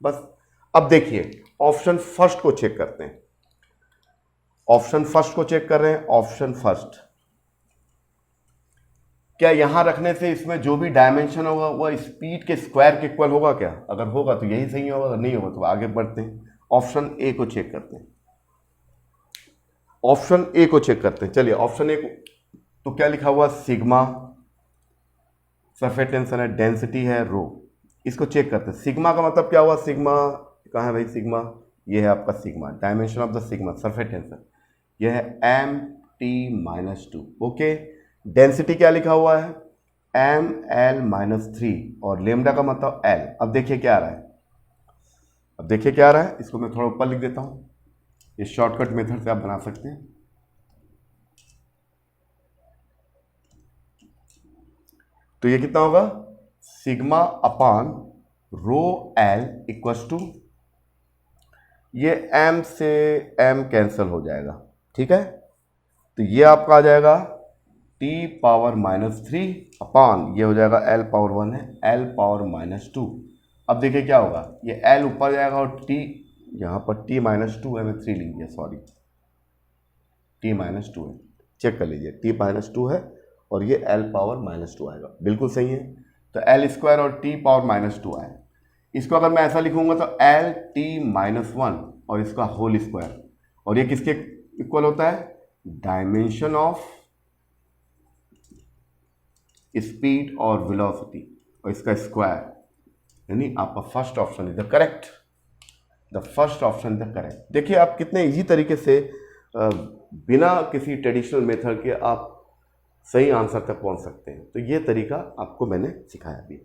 बस। अब देखिए ऑप्शन फर्स्ट को चेक करते हैं। ऑप्शन फर्स्ट को चेक कर रहे हैं। ऑप्शन फर्स्ट, क्या यहां रखने से इसमें जो भी डायमेंशन होगा वह स्पीड के स्क्वायर के इक्वल होगा क्या? अगर होगा तो यही सही होगा, अगर नहीं होगा तो आगे बढ़ते हैं। ऑप्शन ए को चेक करते हैं। ऑप्शन ए को चेक करते हैं। चलिए ऑप्शन ए को, तो क्या लिखा हुआ? सिग्मा, सरफेस टेंशन है, डेंसिटी है, रो। इसको चेक करते हैं। सिग्मा का मतलब क्या हुआ? सिग्मा कहाँ है भाई? सिग्मा ये है आपका sigma, dimension of the sigma surface tension, ये है m/T-2। ओके, डेंसिटी क्या लिखा हुआ है? ml-3, और लेमडा का मतलब L। अब देखिए क्या आ रहा है, इसको मैं थोड़ा ऊपर लिख देता हूं। ये शॉर्टकट मेथड से आप बना सकते हैं। तो ये कितना होगा? Sigma upon rho L equals to, ये m से m कैंसिल हो जाएगा, ठीक है, तो ये आपका आ जाएगा T⁻³ अपान, ये हो जाएगा L⁻1 है, L⁻²। अब देखिए क्या होगा, ये L ऊपर जाएगा और T यहाँ पर T-2 है, मैं 3 लिख दिया, सॉरी, T-2 है, चेक कर लीजिए, T-2 है और ये L⁻² आएगा, बिल्कुल सही है। तो L² और T⁻² आए। इसको अगर मैं ऐसा लिखूंगा तो L⁻1 और इसका होल स्क्वायर, और ये किसके इक्वल होता है? डायमेंशन ऑफ स्पीड और वेलोसिटी और इसका स्क्वायर, यानी आपका first option is the correct. The first option is the correct. देखिए आप कितने इजी तरीके से बिना किसी ट्रेडिशनल मेथड के आप सही आंसर तक पहुंच सकते हैं। तो ये तरीका आपको मैंने सिखाया अभी।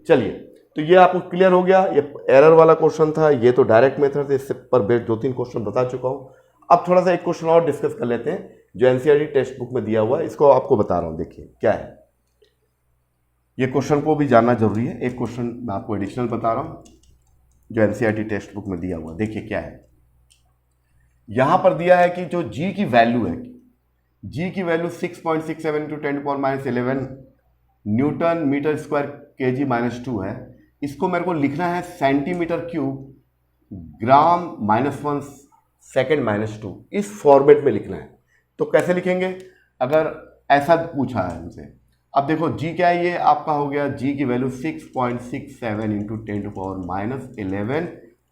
चलिए, तो ये आपको क्लियर हो गया। ये एरर वाला क्वेश्चन था, ये तो डायरेक्ट मेथड से, इससे पर बेस्ड 2-3 क्वेश्चन बता चुका हूं। अब थोड़ा सा एक क्वेश्चन और डिस्कस कर लेते हैं जो एनसीईआरटी टेक्स्ट बुक में दिया हुआ है, इसको आपको बता रहा हूं। देखिए क्या है, ये क्वेश्चन को भी जानना जरूरी है। एक क्वेश्चन मैं आपको एडिशनल बता रहा हूं। जो एनसीईआरटी टेक्स्ट बुक में दिया हुआ। देखिए क्या है, यहां पर दिया है कि जो जी की वैल्यू है, जी की value 6.67 into 10⁻11 newton metre square KG -2 है। इसको मेरे को लिखना है सेंटीमीटर क्यूब ग्राम -1 सेकेंड -2, इस फॉर्मेट में लिखना है। तो कैसे लिखेंगे अगर ऐसा पूछा है हमसे। अब देखो जी क्या है, ये आपका हो गया जी की value 6.67 into 10⁻11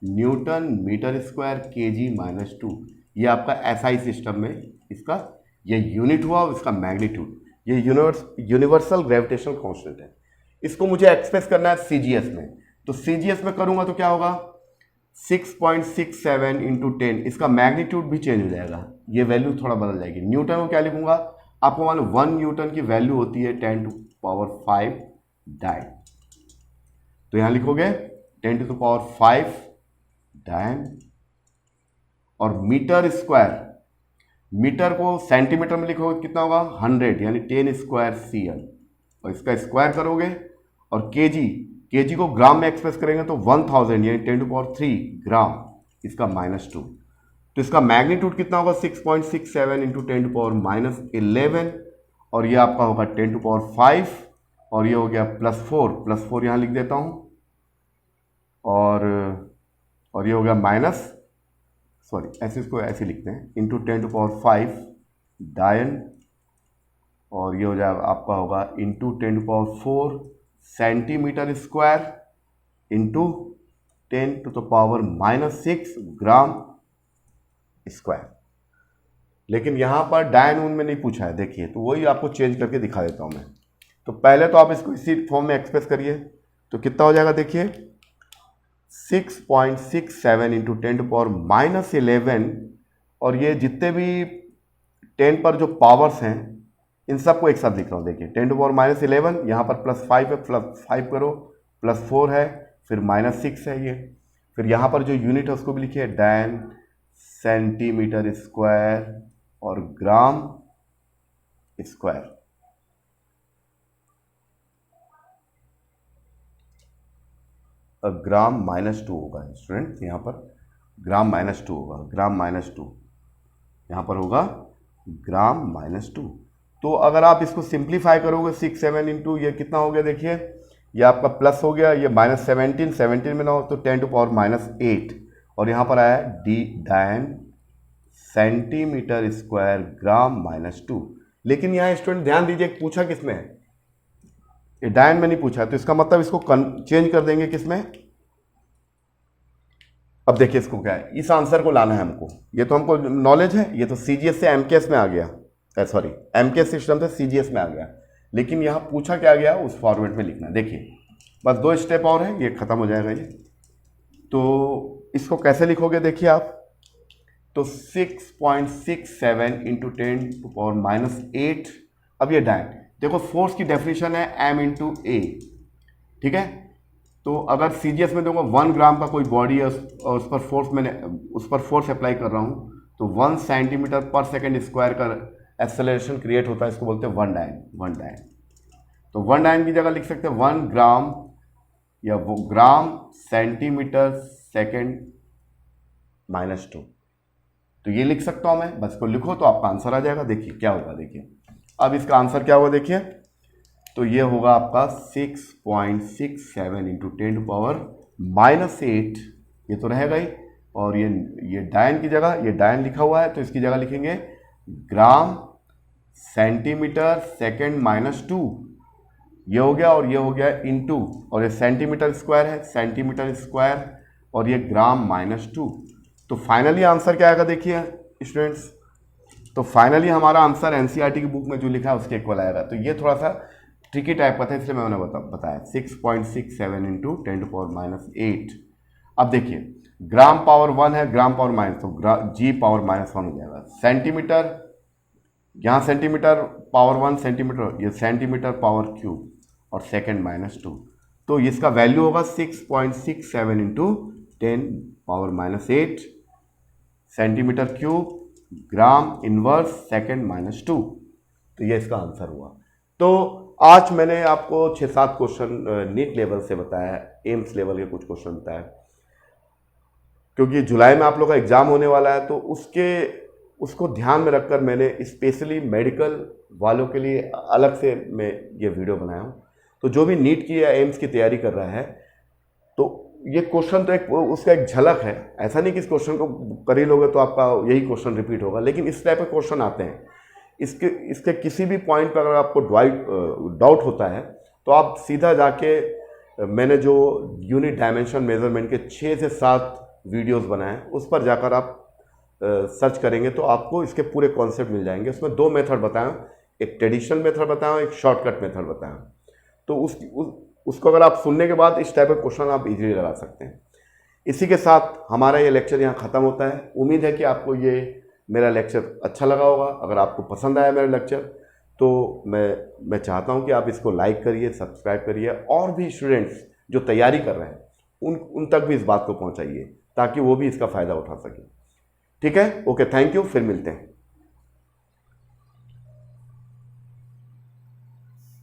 newton metre square KG -2। ये आपका एसआई सिस्टम में इसका ये यूनिट हुआ और इसका मैग्नीट्यूड, ये यूनिवर्सल ग्रेविटेशनल कांस्टेंट है। इसको मुझे एक्सप्रेस करना है सीजीएस में, तो सीजीएस में करूंगा तो क्या होगा 6.67 इंटू 10, इसका मैग्नीट्यूड भी चेंज हो जाएगा, ये वैल्यू थोड़ा बदल जाएगी। न्यूटन को क्या लिखूंगा, आपको मालूम 1 न्यूटन की वैल्यू होती है 10⁻5 डायन, तो यहां लिखोगे 10⁻5 डायन। और मीटर स्क्वायर, मीटर को सेंटीमीटर में लिखोगे कितना होगा 100 यानी 10 स्क्वायर CL, और इसका स्क्वायर करोगे। और केजी, केजी को ग्राम में एक्सप्रेस करेंगे तो 1000 यानी 10⁻3 ग्राम, इसका -2। तो इसका मैग्नीट्यूड कितना होगा 6.67 इंटू 10⁻11, और ये आपका होगा 10⁻5, और ये हो गया +4 यहाँ लिख देता हूँ, और ये हो गया ऐसे इसको ऐसे लिखते हैं इंटू 10⁻5 डायन, और ये हो जाएगा आपका होगा इंटू 10⁻4 सेंटीमीटर स्क्वायर इंटू 10⁻6 ग्राम स्क्वायर। लेकिन यहां पर डायन उन में नहीं पूछा है, देखिए, तो वही आपको चेंज करके दिखा देता हूं मैं। तो पहले तो आप इसको इसी फॉर्म में एक्सप्रेस करिए, तो कितना हो जाएगा देखिए 6.67 इंटू 10⁻11, और ये जितने भी 10 पर जो पावर्स हैं इन सबको एक साथ लिख रहा हूँ। देखिए 10⁻11, यहाँ पर +5 है, +5 करो, +4 है, फिर -6 है ये, फिर यहाँ पर जो यूनिट है उसको भी लिखिए डायन सेंटीमीटर स्क्वायर और ग्राम स्क्वायर। ग्राम -2 होगा स्टूडेंट, यहाँ पर ग्राम -2 होगा, ग्राम -2 यहाँ पर होगा ग्राम -2। तो अगर आप इसको सिंप्लीफाई करोगे 6-7 इंटू ये कितना हो गया देखिए, ये आपका प्लस हो गया, ये -17 में ना हो तो 10⁻8, और यहाँ पर आया डी डायन सेंटीमीटर स्क्वायर ग्राम -2। लेकिन यहाँ स्टूडेंट ध्यान दीजिए पूछा किसमें है, ये डायन में नहीं पूछा, तो इसका मतलब इसको चेंज कर देंगे किसमें। अब देखिए इसको क्या है, इस आंसर को लाना है हमको, ये तो हमको नॉलेज है, ये तो सीजीएस से एमकेएस में आ गया, सॉरी एमकेएस सिस्टम से सीजीएस में आ गया, लेकिन यहाँ पूछा क्या गया उस फॉर्मेट में लिखना। देखिए बस 2 स्टेप और है, ये खत्म हो जाएगा ये। तो इसको कैसे लिखोगे देखिए आप, तो 6.67 इंटू 10⁻8। अब ये डायन, देखो फोर्स की डेफिनेशन है m इंटू ए, ठीक है। तो अगर सीजीएस में देखो 1 ग्राम का कोई बॉडी है और उस पर फोर्स अप्लाई कर रहा हूँ, तो 1 सेंटीमीटर पर सेकेंड स्क्वायर का एक्सेलरेशन क्रिएट होता है, इसको बोलते हैं 1 डायन। तो 1 डायन की जगह लिख सकते हैं 1 ग्राम या वो ग्राम सेंटीमीटर सेकेंड -2, तो ये लिख सकता हूं मैं, बस को लिखो तो आपका आंसर आ जाएगा। देखिए क्या होगा, देखिए अब इसका आंसर क्या होगा देखिए, तो ये होगा आपका 6.67 इंटू 10⁻8, ये तो रहेगा ही, और ये डायन की जगह, ये डायन लिखा हुआ है तो इसकी जगह लिखेंगे ग्राम सेंटीमीटर सेकेंड -2, ये हो गया, और ये हो गया इंटू, और ये सेंटीमीटर स्क्वायर है, सेंटीमीटर स्क्वायर, और ये ग्राम -2। तो फाइनली आंसर क्या आएगा देखिए स्टूडेंट्स, तो फाइनली हमारा आंसर एनसीईआरटी की बुक में जो लिखा है उसके इक्वल आएगा। तो ये थोड़ा सा ट्रिकी टाइप का था, इसलिए मैंने बताया 6.67 इंटू 10⁻8। अब देखिए ग्राम पावर 1 है, ग्राम पावर माइनस, तो जी पावर -1 हो जाएगा। सेंटीमीटर, यहाँ सेंटीमीटर पावर 1 सेंटीमीटर, ये सेंटीमीटर पावर क्यूब, और सेकेंड -2, तो इसका वैल्यू होगा 6.67 इंटू 10⁻8 सेंटीमीटर क्यूब ग्राम इनवर्स सेकेंड -2। तो ये इसका आंसर हुआ। तो आज मैंने आपको 6-7 क्वेश्चन नीट लेवल से बताया, एम्स लेवल के कुछ क्वेश्चन बताया। क्योंकि जुलाई में आप लोग का एग्ज़ाम होने वाला है, तो उसको ध्यान में रखकर मैंने स्पेशली मेडिकल वालों के लिए अलग से मैं ये वीडियो बनाया हूँ। तो जो भी नीट की या एम्स की तैयारी कर रहा है, तो ये क्वेश्चन तो उसका एक झलक है। ऐसा नहीं कि इस क्वेश्चन को कर ही लोगे तो आपका यही क्वेश्चन रिपीट होगा, लेकिन इस टाइप के क्वेश्चन आते हैं। इसके किसी भी पॉइंट पर अगर आपको डाउट होता है तो आप सीधा जाके, मैंने जो यूनिट डायमेंशन मेजरमेंट के 6 से 7 वीडियोस बनाए, उस पर जाकर आप सर्च करेंगे तो आपको इसके पूरे कॉन्सेप्ट मिल जाएंगे। उसमें 2 मेथड बताया, एक ट्रेडिशनल मेथड बताया, एक शॉर्टकट मेथड बताया। तो उसको अगर आप सुनने के बाद इस टाइप का क्वेश्चन आप इजीली लगा सकते हैं। इसी के साथ हमारा ये लेक्चर यहाँ ख़त्म होता है। उम्मीद है कि आपको ये मेरा लेक्चर अच्छा लगा होगा। अगर आपको पसंद आया मेरा लेक्चर तो मैं चाहता हूँ कि आप इसको लाइक करिए, सब्सक्राइब करिए, और भी स्टूडेंट्स जो तैयारी कर रहे हैं उन तक भी इस बात को पहुँचाइए ताकि वो भी इसका फ़ायदा उठा सकें। ठीक है, ओके, थैंक यू, फिर मिलते हैं।